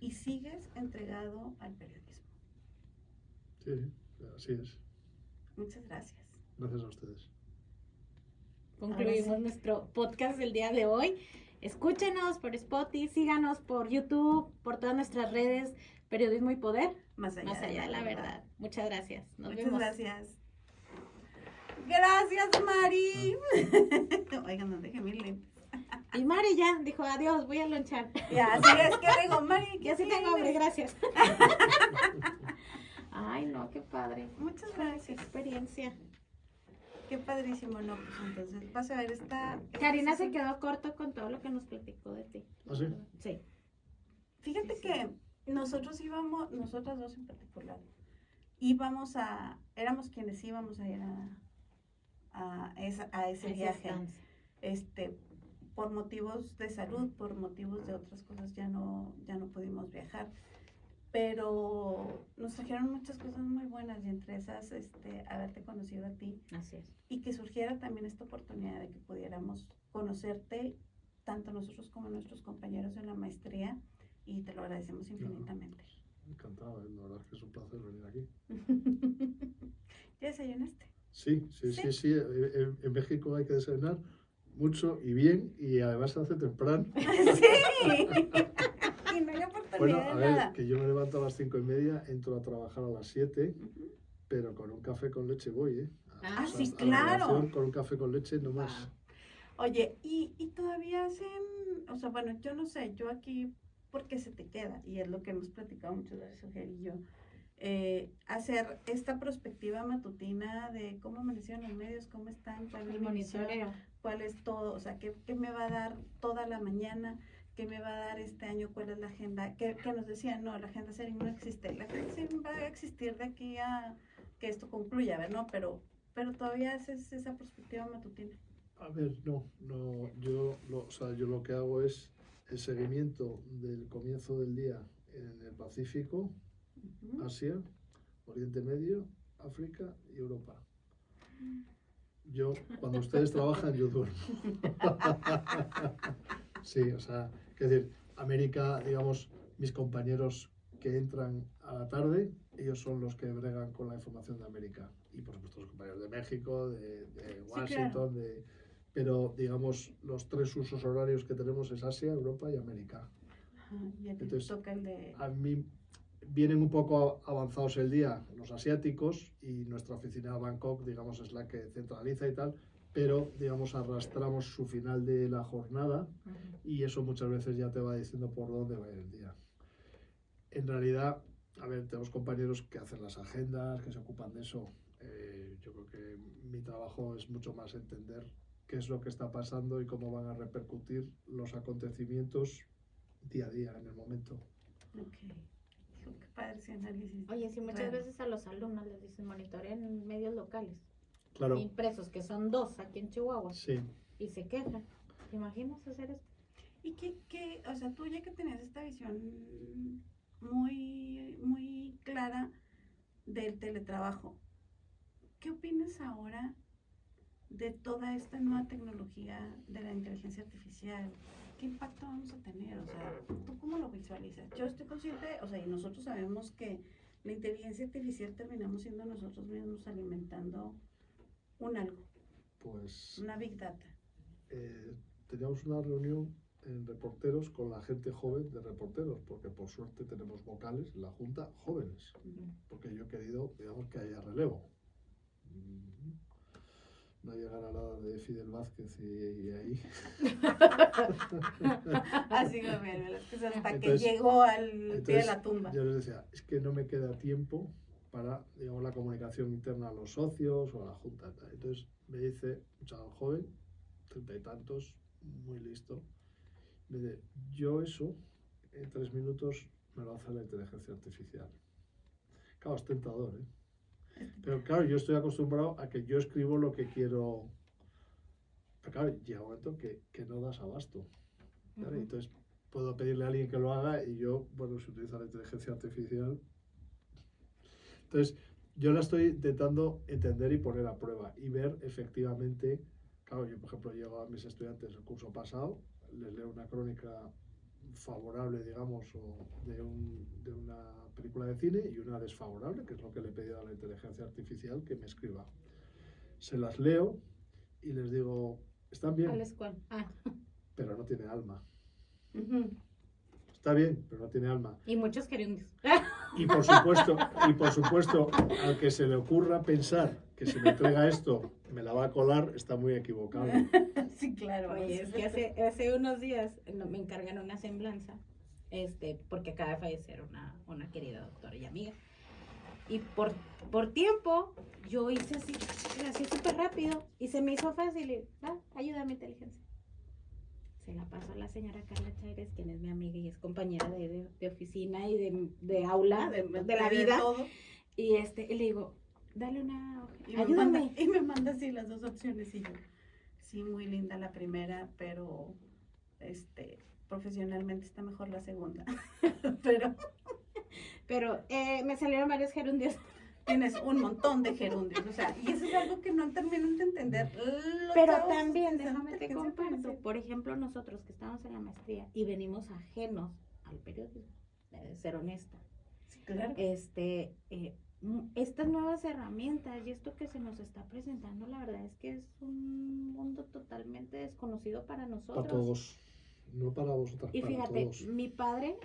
y sigues entregado al periodismo. Sí, así es. Muchas gracias. Gracias a ustedes. Concluimos Ahora sí. nuestro podcast del día de hoy. Escúchenos por Spotify, síganos por YouTube, por todas nuestras redes, Periodismo y Poder, Más allá, más allá de la verdad. Muchas gracias. Nos Muchas vemos. gracias. Gracias, Mari. Oigan, no dejé mis lentes. Y Mari ya dijo, adiós, voy a lonchar. Ya, así es que digo, Mari, Ya sí tengo hambre, gracias. Ay, no, qué padre. Muchas Qué gracias. experiencia. Qué padrísimo, ¿no? Pues entonces, vas a ver, Karina se quedó corto con todo lo que nos platicó de ti. ¿Ah, sí? Sí. Fíjate Sí, sí. que nosotras dos en particular, éramos quienes íbamos a ir a ese Esa viaje. estancia. Por motivos de salud, por motivos de otras cosas, ya no pudimos viajar. Pero nos trajeron muchas cosas muy buenas y entre esas, haberte conocido a ti Así es. y que surgiera también esta oportunidad de que pudiéramos conocerte, tanto nosotros como nuestros compañeros en la maestría, y te lo agradecemos infinitamente. Encantado, la verdad es que es un placer venir aquí. ¿Ya desayunaste? Sí. En México hay que desayunar mucho y bien, y además se hace temprano. Sí. Y no hay oportunidad Bueno, a de ver, nada. que yo me levanto a las 5:30, entro a trabajar a las 7, Ujú. pero con un café con leche voy, ¿eh? Ah, sí, a la claro. redacción con un café con leche no más. Oye, y todavía hacen, o sea, bueno, yo no sé, yo aquí, porque se te queda, y es lo que hemos platicado muchas veces, Ojer y yo, hacer esta perspectiva matutina de cómo amanecieron los medios, cómo están, cuál es El mi visión, monitoreo. cuál es todo, o sea, qué me va a dar toda la mañana, qué me va a dar este año, cuál es la agenda, que nos decían, no, la agenda SERIN no existe, la agenda SERIN va a existir de aquí a que esto concluya, a ver, no, pero todavía haces esa perspectiva matutina. A ver, no, yo lo que hago es el seguimiento del comienzo del día en el Pacífico, Ujú. Asia, Oriente Medio, África y Europa. Yo, cuando ustedes trabajan, yo duermo. Sí, o sea, es decir, América, digamos, mis compañeros que entran a la tarde, ellos son los que bregan con la información de América. Y por supuesto los compañeros de México, de Washington, pero digamos, los 3 usos horarios que tenemos es Asia, Europa y América. Ajá, y a ti te Entonces, toca el de... A mí vienen un poco avanzados el día los asiáticos, y nuestra oficina de Bangkok, digamos, es la que centraliza y tal, pero, digamos, arrastramos su final de la jornada y eso muchas veces ya te va diciendo por dónde va a ir el día. En realidad, a ver, tenemos compañeros que hacen las agendas, que se ocupan de eso. Yo creo que mi trabajo es mucho más entender qué es lo que está pasando y cómo van a repercutir los acontecimientos día a día, en el momento. Ok. Hijo, qué padre ese análisis. Oye, sí, muchas Real. veces a los alumnos les dicen monitorean en medios locales. Claro, Impresos, que son 2 aquí en Chihuahua. sí. Y se quejan. ¿Te imaginas hacer esto? Y o sea, tú ya que tenías esta visión muy, muy clara del teletrabajo, ¿qué opinas ahora de toda esta nueva tecnología de la inteligencia artificial? ¿Qué impacto vamos a tener? O sea, ¿tú cómo lo visualizas? Yo estoy consciente, o sea, y nosotros sabemos que la inteligencia artificial terminamos siendo nosotros mismos alimentando un algo, Pues una big data. teníamos una reunión en reporteros con la gente joven de reporteros, porque por suerte tenemos vocales en la Junta jóvenes, porque yo he querido, digamos, que haya relevo. No llegar a la de Fidel Vázquez y ahí. Así que Velázquez hasta que Entonces- llegó al pie de Entonces, la tumba. yo les decía, es que no me queda tiempo para, digamos, la comunicación interna a los socios o a la Junta. Entonces me dice un chaval joven, 30 y tantos, muy listo, me dice, yo eso en 3 minutos me lo hace la inteligencia artificial. Claro, es tentador, ¿eh? Pero claro, yo estoy acostumbrado a que yo escribo lo que quiero. Pero claro, llega un momento que no das abasto. ¿Vale? Entonces puedo pedirle a alguien que lo haga y yo, bueno, si utiliza la inteligencia artificial. Entonces yo la estoy intentando entender y poner a prueba y ver efectivamente. Claro, yo por ejemplo llego a mis estudiantes el curso pasado, les leo una crónica favorable, digamos, o de una película de cine y una desfavorable, que es lo que le he pedido a la inteligencia artificial que me escriba. Se las leo y les digo, están bien, ¿Cuál es cuál? Ah, pero no tiene alma. Ujú. Está bien, pero no tiene alma. y muchos queridos. Y por supuesto, al que se le ocurra pensar que se me entrega esto me la va a colar, está muy equivocado. Sí, claro. Oye, es que hace unos días me encargan una semblanza, porque acaba de fallecer una querida doctora y amiga. Y por tiempo, yo hice así súper rápido, y se me hizo fácil, y ayúdame, inteligencia. Se la paso a la señora Carla Chaires, quien es mi amiga y es compañera de oficina y de aula, de la vida. Todo. Y le digo, dale una hoja, Y ayúdame. me manda así las dos opciones, y yo, sí, muy linda la primera, pero profesionalmente está mejor la segunda. Pero me salieron varios gerundios. Tienes un montón de gerundios, o sea, y eso es algo que no termino de entender. Pero también, déjame te comparto, por ejemplo, nosotros que estamos en la maestría y venimos ajenos al periodismo, de ser honesta. Sí, claro. Estas nuevas herramientas y esto que se nos está presentando, la verdad es que es un mundo totalmente desconocido para nosotros. Para todos, no para vosotras, y para fíjate, todos. mi padre,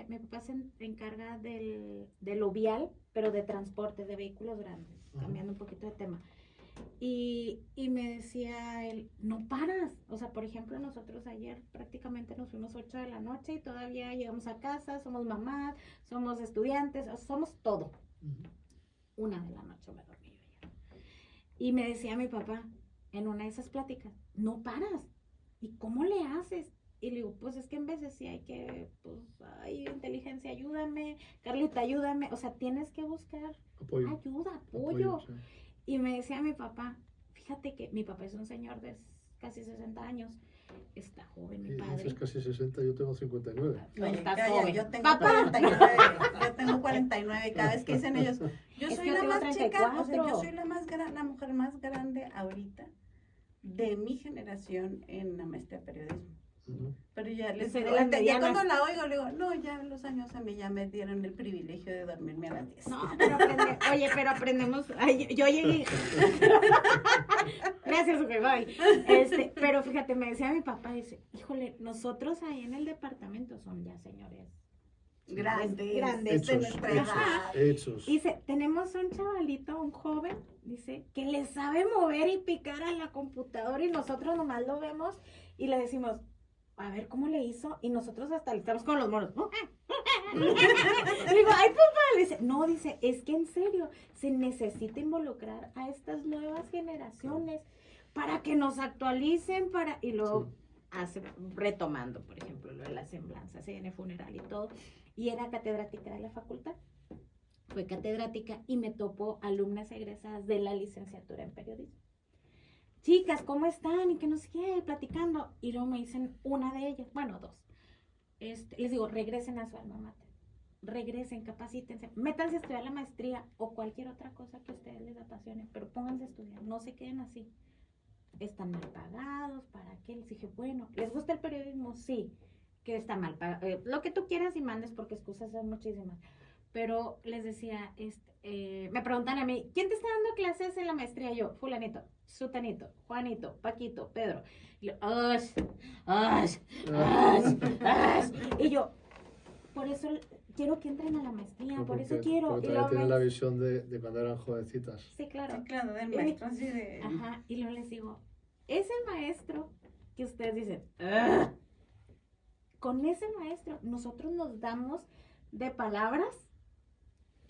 mi papá se encarga de lo vial, pero de transporte de vehículos grandes, cambiando un poquito de tema. Y me decía él, no paras. O sea, por ejemplo, nosotros ayer prácticamente nos fuimos 8 de la noche y todavía llegamos a casa, somos mamás, somos estudiantes, somos todo. 1 de la noche me dormí yo ya. Y me decía mi papá, en una de esas pláticas, no paras. ¿Y cómo le haces? Y le digo, pues es que en veces sí hay que, pues, ay, inteligencia, ayúdame, Carlita, ayúdame. O sea, tienes que buscar ayuda, apoyo. Sí. Y me decía mi papá, fíjate que mi papá es un señor de casi 60 años, está joven mi padre. Dices casi 60, yo tengo 59. No, estás joven. Yo tengo ¿Papá? 49, yo tengo 49, cada vez que dicen ellos, yo soy la más 34. chica, o sea, yo soy la mujer más grande ahorita de mi generación en la maestría de periodismo. Pero ya les digo, ya cuando la oigo, le digo, no, ya los años a mí ya me dieron el privilegio de dormirme a las 10. No, pero aprendemos, yo llegué. Gracias, bye. Pero fíjate, me decía mi papá, dice, híjole, nosotros ahí en el departamento son ya señores grandes de nuestra edad. Hechos. Dice, tenemos un chavalito, un joven, dice, que le sabe mover y picar a la computadora y nosotros nomás lo vemos y le decimos, a ver cómo le hizo, y nosotros hasta le estamos con los monos. Le digo, ay papá, le dice, no, dice, es que en serio, se necesita involucrar a estas nuevas generaciones para que nos actualicen, y luego retomando, por ejemplo, lo de la semblanza, CN funeral y todo, y era catedrática de la facultad, fue catedrática y me topó alumnas egresadas de la licenciatura en periodismo. Chicas, ¿cómo están? Y que no sé qué, platicando. Y luego me dicen una de ellas, bueno, 2. Les digo, regresen a su alma mater. Regresen, capacítense, métanse a estudiar la maestría o cualquier otra cosa que a ustedes les apasione, pero pónganse a estudiar, no se queden así. Están mal pagados, ¿para qué? Les dije, bueno, ¿les gusta el periodismo? Sí, que está mal pagado. Lo que tú quieras y mandes, porque excusas son muchísimas. Pero les decía, me preguntan a mí, ¿quién te está dando clases en la maestría? Yo, fulanito, sutanito, Juanito, Paquito, Pedro. Y yo, y yo, por eso quiero que entren a la maestría, por eso quiero. Porque todavía tienen la visión de cuando eran jovencitas. Sí, claro. Sí, claro, del maestro así de... Ajá, y luego les digo, ese maestro que ustedes dicen, con ese maestro nosotros nos damos de palabras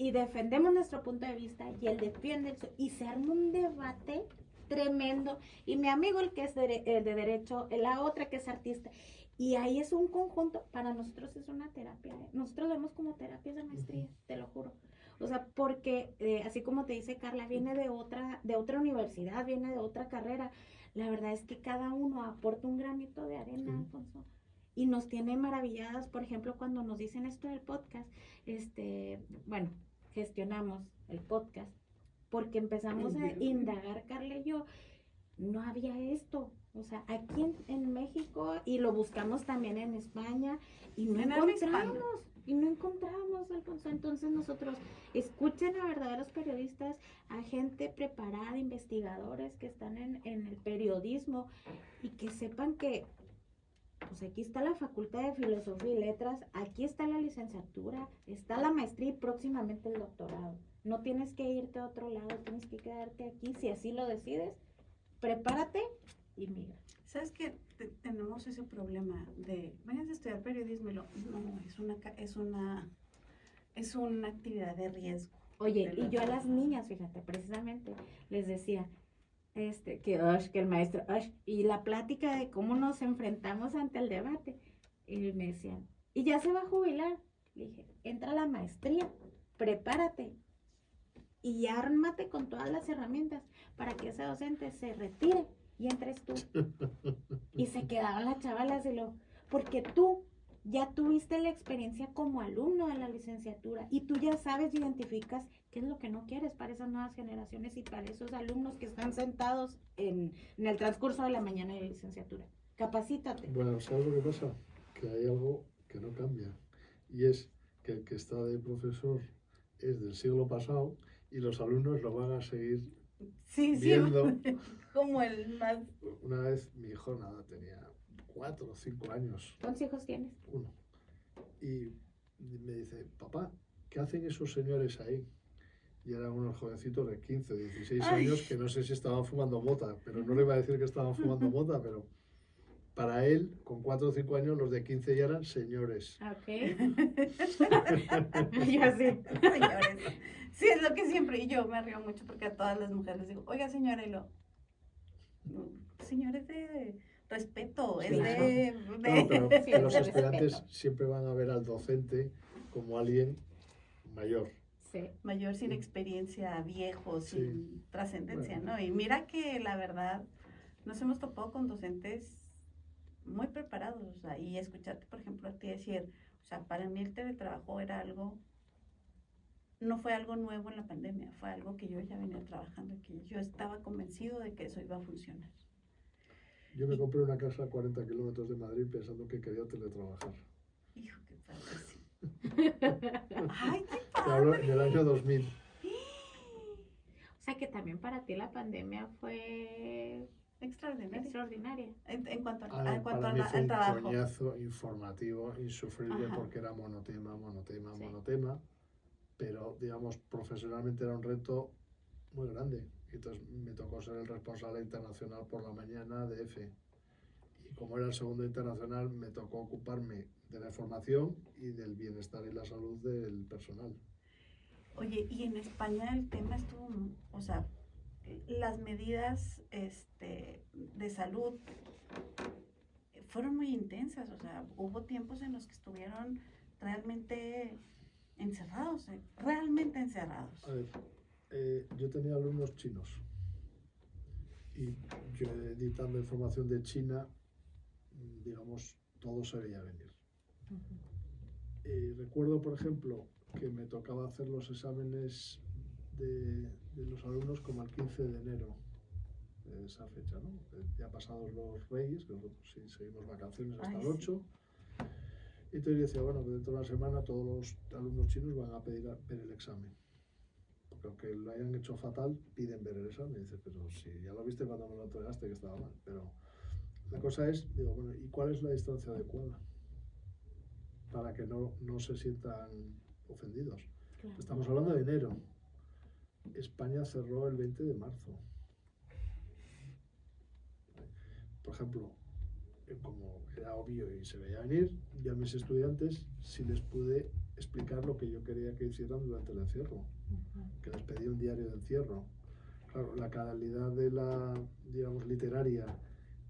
y defendemos nuestro punto de vista y él defiende y se arma un debate tremendo, y mi amigo el que es de derecho, la otra que es artista, y ahí es un conjunto. Para nosotros es una terapia, nosotros vemos como terapia esa maestría, te lo juro. O sea, porque así como te dice Carla, viene de otra universidad, viene de otra carrera. La verdad es que cada uno aporta un granito de arena, Alfonso, y nos tiene maravilladas. Por ejemplo, cuando nos dicen esto del podcast, bueno, gestionamos el podcast porque empezamos a indagar, Carla y yo, no había esto, o sea, aquí en México, y lo buscamos también en España, y no encontramos, Alfonso. Entonces nosotros, escuchen a verdaderos periodistas, a gente preparada, investigadores que están en el periodismo, y que sepan que pues aquí está la Facultad de Filosofía y Letras, aquí está la licenciatura, está la maestría y próximamente el doctorado. no tienes que irte a otro lado, tienes que quedarte aquí, si así lo decides, prepárate y migra. ¿Sabes qué? Tenemos ese problema de, vengas a estudiar periodismo y no, es una actividad de riesgo. Oye, y yo a las niñas, fíjate, precisamente, les decía, que el maestro, y la plática de cómo nos enfrentamos ante el debate, y me decían, ¿y ya se va a jubilar? Le dije, entra a la maestría, prepárate, y ármate con todas las herramientas para que ese docente se retire y entres tú. Y se quedaban las chavalas porque tú ya tuviste la experiencia como alumno de la licenciatura y tú ya sabes y identificas qué es lo que no quieres para esas nuevas generaciones y para esos alumnos que están sentados en el transcurso de la mañana de la licenciatura. Capacítate. Bueno, ¿sabes lo que pasa? Que hay algo que no cambia y es que el que está de profesor es del siglo pasado y los alumnos lo van a seguir viendo. Como el más... Una vez mi hijo tenía 4 o 5 años. ¿Cuántos hijos tienes? 1. Y me dice, papá, ¿qué hacen esos señores ahí? Y eran unos jovencitos de 15 o 16 años que no sé si estaban fumando mota, pero no le iba a decir que estaban fumando mota, pero para él, con 4 o 5 años, los de 15 ya eran señores. Ok. Yo así. Señores. Sí, es lo que siempre, y yo me río mucho porque a todas las mujeres les digo, oiga señora, y señores de respeto, Sí, es de... No, pero Sí, los de estudiantes respeto. siempre van a ver al docente como alguien mayor. Sí. Mayor, sin experiencia, viejo, Sí. sin trascendencia, Bueno. ¿no? Y mira que la verdad, nos hemos topado con docentes muy preparados, o sea, y escucharte, por ejemplo, a ti decir, o sea, para mí el teletrabajo era algo, no fue algo nuevo en la pandemia, fue algo que yo ya venía trabajando aquí. Yo estaba convencido de que eso iba a funcionar. Yo me compré una casa a 40 kilómetros de Madrid pensando que quería teletrabajar. Hijo, qué padre, sí. Ay, qué Te hablo padre. en el año 2000. O sea que también para ti la pandemia fue Extraordinario. extraordinaria. En cuanto, Para al mí fue un trabajo. coñazo informativo, insufrible, Ajá. porque era monotema, Sí. pero digamos, profesionalmente era un reto muy grande. Entonces me tocó ser el responsable internacional por la mañana de EFE. Y como era el segundo internacional, me tocó ocuparme de la información y del bienestar y la salud del personal. Oye, y en España el tema estuvo, o sea, las medidas de salud fueron muy intensas, o sea, hubo tiempos en los que estuvieron realmente encerrados, realmente encerrados. A ver, yo tenía alumnos chinos y yo editando información de China, digamos, todo se veía venir. Recuerdo, por ejemplo, que me tocaba hacer los exámenes de los alumnos como el 15 de enero, de esa fecha, ¿no? Ya pasados los Reyes, que nosotros sí seguimos vacaciones hasta Ay, el 8. Y entonces yo decía, bueno, pues dentro de una semana todos los alumnos chinos van a pedir ver el examen. Porque aunque lo hayan hecho fatal, piden ver el examen. Y dice, pero si ya lo viste cuando me lo entregaste que estaba mal. Pero la cosa es, digo, bueno, ¿y cuál es la distancia adecuada? Para que no se sientan ofendidos. Claro. Estamos hablando de enero. España cerró el 20 de marzo. Por ejemplo, como era obvio y se veía venir, yo a mis estudiantes sí les pude explicar lo que yo quería que hicieran durante el encierro, que les pedí un diario de encierro. Claro, la calidad de la, digamos, literaria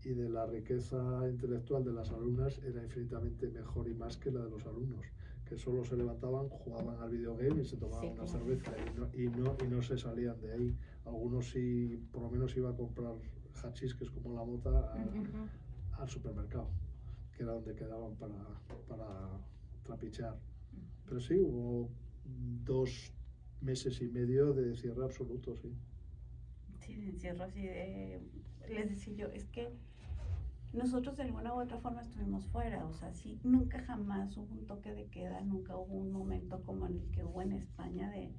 y de la riqueza intelectual de las alumnas era infinitamente mejor y más que la de los alumnos, que solo se levantaban, jugaban al videogame y se tomaban una cerveza y no se salían de ahí. Algunos sí, por lo menos iba a comprar hachís, que es como la mota, al supermercado, que era donde quedaban para trapichear. Pero sí, hubo 2 meses y medio de cierre absoluto, sí. Sí, de encierro así de... Les decía yo, es que nosotros de alguna u otra forma estuvimos fuera, o sea, sí, nunca jamás hubo un toque de queda, nunca hubo un momento como en el que hubo en España de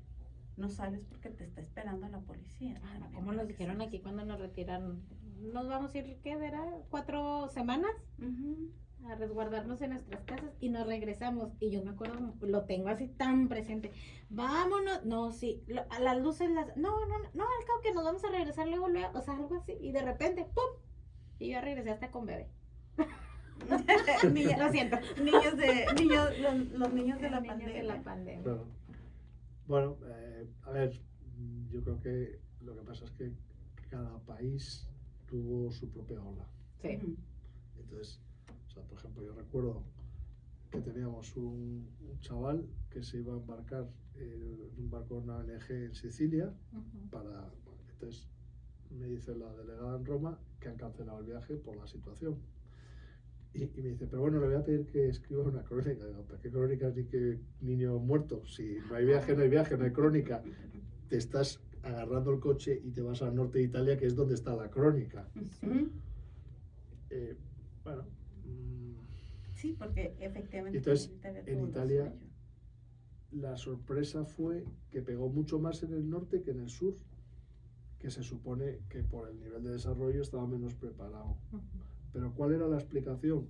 no sales porque te está esperando la policía. Ah, no, como nos dijeron aquí cuando nos retiraron, nos vamos a ir, ¿qué era? 4 semanas. a resguardarnos en nuestras casas y nos regresamos. Y yo me acuerdo, lo tengo así tan presente. Vámonos, no, sí, a las luces, no, al cabo que nos vamos a regresar luego, o sea, algo así. Y de repente, ¡pum! Y yo regresé hasta con bebé. Lo siento. Los niños de la pandemia. Claro. Bueno, a ver, yo creo que lo que pasa es que cada país tuvo su propia ola. Sí. Entonces, o sea, por ejemplo, yo recuerdo que teníamos un chaval que se iba a embarcar en un barco de una ONG en Sicilia para... Entonces, me dice la delegada en Roma que han cancelado el viaje por la situación. Y me dice, pero bueno, le voy a pedir que escriba una crónica. Digo, ¿pero qué crónica ni qué niño muerto? Si no hay viaje, no hay viaje, no hay crónica. Te estás agarrando el coche y te vas al norte de Italia, que es donde está la crónica. Bueno. Sí, porque efectivamente entonces, en Italia la sorpresa fue que pegó mucho más en el norte que en el sur, que se supone que por el nivel de desarrollo estaba menos preparado. Pero ¿cuál era la explicación?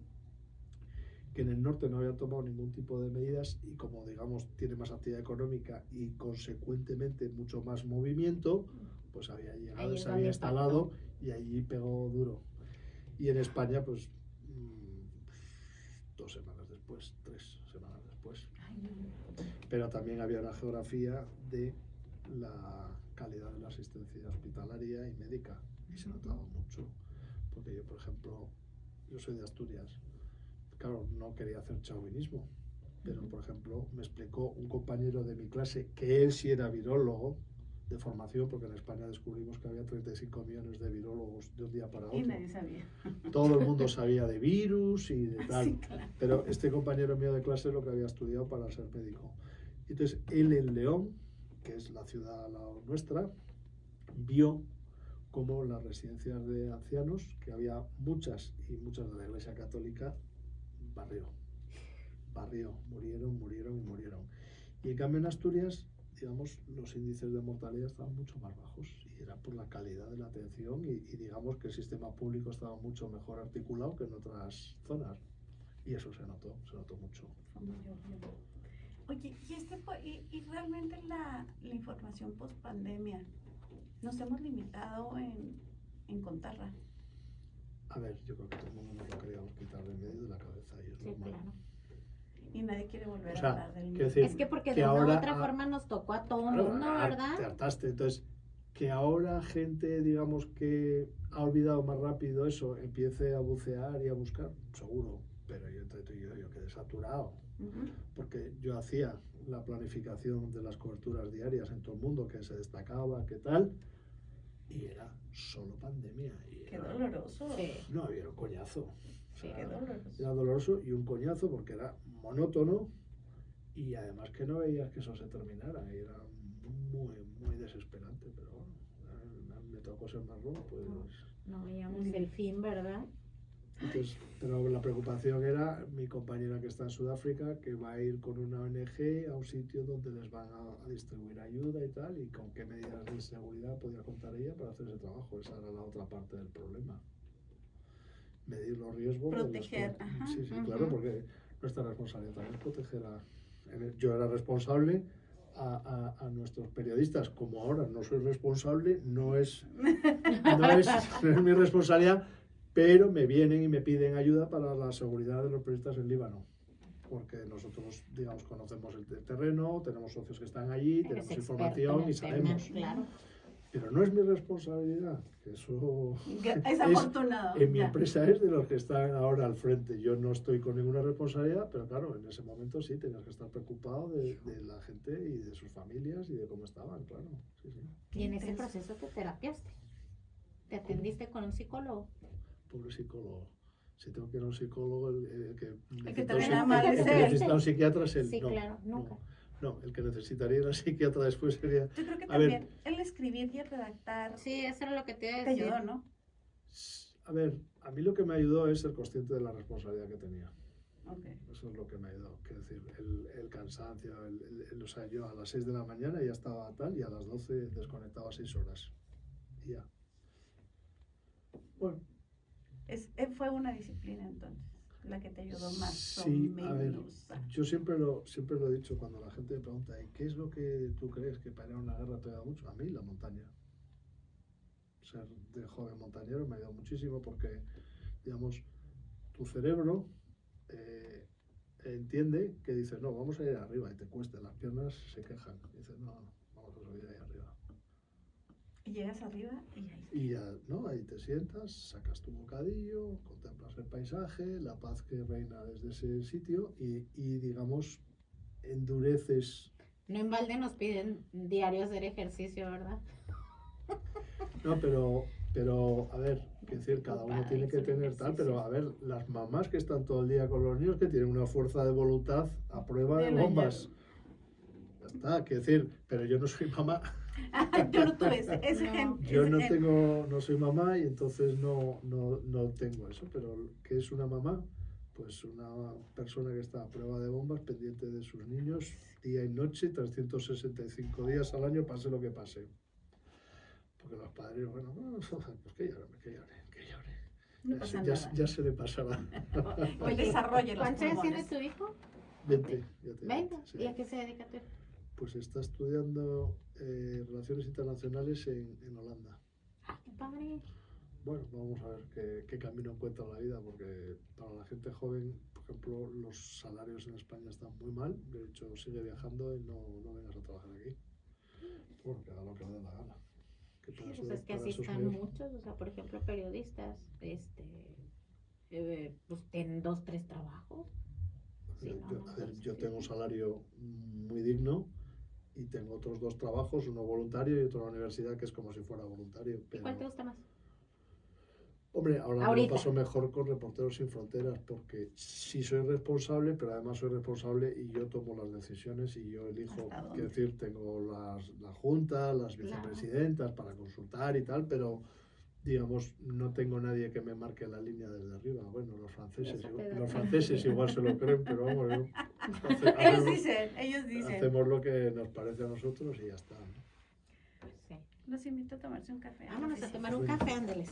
Que en el norte no había tomado ningún tipo de medidas y como digamos tiene más actividad económica y consecuentemente mucho más movimiento, pues había llegado, se había instalado y allí pegó duro. Y en España pues 2 semanas después, 3 semanas después. Pero también había una geografía de la calidad de la asistencia hospitalaria y médica y se notaba mucho. Porque yo, por ejemplo, yo soy de Asturias, claro, no quería hacer chauvinismo, pero, por ejemplo, me explicó un compañero de mi clase, que él sí era virólogo de formación, porque en España descubrimos que había 35 millones de virólogos de un día para otro. Y nadie sabía. Todo el mundo sabía de virus y de tal, Sí, claro. pero este compañero mío de clase es lo que había estudiado para ser médico. Entonces, él en León, que es la ciudad al lado nuestra, vio como las residencias de ancianos, que había muchas y muchas de la Iglesia Católica, barrió, murieron. Y en cambio en Asturias, digamos, los índices de mortalidad estaban mucho más bajos y era por la calidad de la atención y digamos que el sistema público estaba mucho mejor articulado que en otras zonas y eso se notó mucho. Oye, y realmente la información post pandemia, nos hemos limitado en contarla. A ver, yo creo que todo el mundo nos lo queríamos quitar de medio de la cabeza y es normal. Claro. Y nadie quiere volver O sea, a hablar del quiero decir, Es que porque que de una u ahora, otra forma nos tocó a todo claro, mundo, te ¿verdad? hartaste. Entonces, que ahora gente, digamos, que ha olvidado más rápido eso, empiece a bucear y a buscar, seguro. Pero yo entre tú y yo quedé saturado. Porque yo hacía la planificación de las coberturas diarias en todo el mundo, que se destacaba, qué tal, y era solo pandemia. Y Qué era, doloroso. Sí. no, era un coñazo. O sea, Qué doloroso. era doloroso y un coñazo porque era monótono y además que no veías que eso se terminara. Y era muy desesperante, pero bueno, me tocó ser marrón, pues... No veíamos el fin, ¿verdad? Entonces, pero la preocupación era mi compañera que está en Sudáfrica, que va a ir con una ONG a un sitio donde les van a distribuir ayuda y tal, y con qué medidas de seguridad podía contar ella para hacer ese trabajo. Esa era la otra parte del problema. Medir los riesgos. Proteger. Sí, claro, porque nuestra responsabilidad también es proteger yo era responsable a nuestros periodistas. Como ahora no soy responsable, no es mi responsabilidad, pero me vienen y me piden ayuda para la seguridad de los periodistas en Líbano. Porque nosotros, digamos, conocemos el terreno, tenemos socios que están allí, tenemos información y sabemos. Claro. Pero no es mi responsabilidad, que eso es afortunado. En mi empresa es de los que están ahora al frente. Yo no estoy con ninguna responsabilidad, pero claro, en ese momento sí tenías que estar preocupado de la gente y de sus familias y de cómo estaban, claro. Sí. Y en ese proceso te terapiaste. ¿Te atendiste con un psicólogo? Pobre psicólogo. Si tengo que ir a un psicólogo, el que te viene a amanecer. necesita un psiquiatra es él. Sí, No, claro, nunca. No, el que necesitaría ir al psiquiatra después sería... Yo creo que A también el escribir y el redactar Sí, eso era lo que te iba a te decir. ayudó, ¿no? A ver, a mí lo que me ayudó es ser consciente de la responsabilidad que tenía. Okay. Eso es lo que me ayudó. Quiero decir, el cansancio, o sea, yo a las 6 de la mañana ya estaba tal y a las 12 desconectaba 6 horas. Y ya. Bueno. Fue una disciplina entonces. la que te ayudó más Sí, o a ver, menos? yo siempre lo he dicho cuando la gente me pregunta, ¿y qué es lo que tú crees que para ir a una guerra te da mucho? A mí la montaña. Ser de joven montañero me ha ayudado muchísimo porque, digamos, tu cerebro entiende que dices, no, vamos a ir arriba y te cuesta, las piernas se quejan. Y dices, no, vamos a subir ahí arriba. Y llegas arriba y ahí. Y ya, ¿no? Ahí te sientas, sacas tu bocadillo, contemplas el paisaje, la paz que reina desde ese sitio y digamos, endureces. No en balde nos piden diario hacer ejercicio, ¿verdad? No, pero a ver, que decir, cada uno tiene que tener tal, pero a ver, las mamás que están todo el día con los niños que tienen una fuerza de voluntad a prueba de bombas. Ya está, que decir, pero yo no soy mamá. Yo no tuve ese No. ejemplo. Yo no soy mamá y entonces no tengo eso, pero ¿qué es una mamá? Pues una persona que está a prueba de bombas, pendiente de sus niños, día y noche, 365 días al año, pase lo que pase. Porque los padres, bueno, pues que llore. No pasa Ya, nada. ya se le pasará. Hoy desarrolle los ¿Cuántos años tiene pulmones. tu hijo? 20, ya te digo, Venga, sí. ¿y a qué se dedica tu hijo? Pues está estudiando Relaciones Internacionales en Holanda. Ah, qué padre. Bueno, vamos a ver qué camino encuentra en la vida, porque para la gente joven, por ejemplo, los salarios en España están muy mal. De hecho, sigue viajando y no vengas a trabajar aquí. Bueno, que haga lo que le dé la gana. Que para Pues eso- es que para así eso es están mayor. muchos, o sea, por ejemplo, periodistas, pues tienen 2, 3 trabajos. Sí, no, Yo, no, a ver, pues, yo sí, tengo un sí. salario muy digno y tengo otros 2 trabajos, uno voluntario y otro en la universidad, que es como si fuera voluntario. ¿Y Pero, cuál te gusta más? hombre, ahora me lo Ahorita. paso mejor con Reporteros Sin Fronteras, porque sí soy responsable, pero además soy responsable y yo tomo las decisiones y yo elijo. ¿Hasta dónde? Quiero decir, tengo la junta, las Claro. vicepresidentas para consultar y tal, pero digamos, no tengo nadie que me marque la línea desde arriba. Bueno, los franceses igual se lo creen, pero vamos, yo, Ellos dicen. hacemos lo que nos parece a nosotros y ya está, ¿no? Pues sí. Los invito a tomarse un café. Vámonos a Sí. tomar un café, ándeles.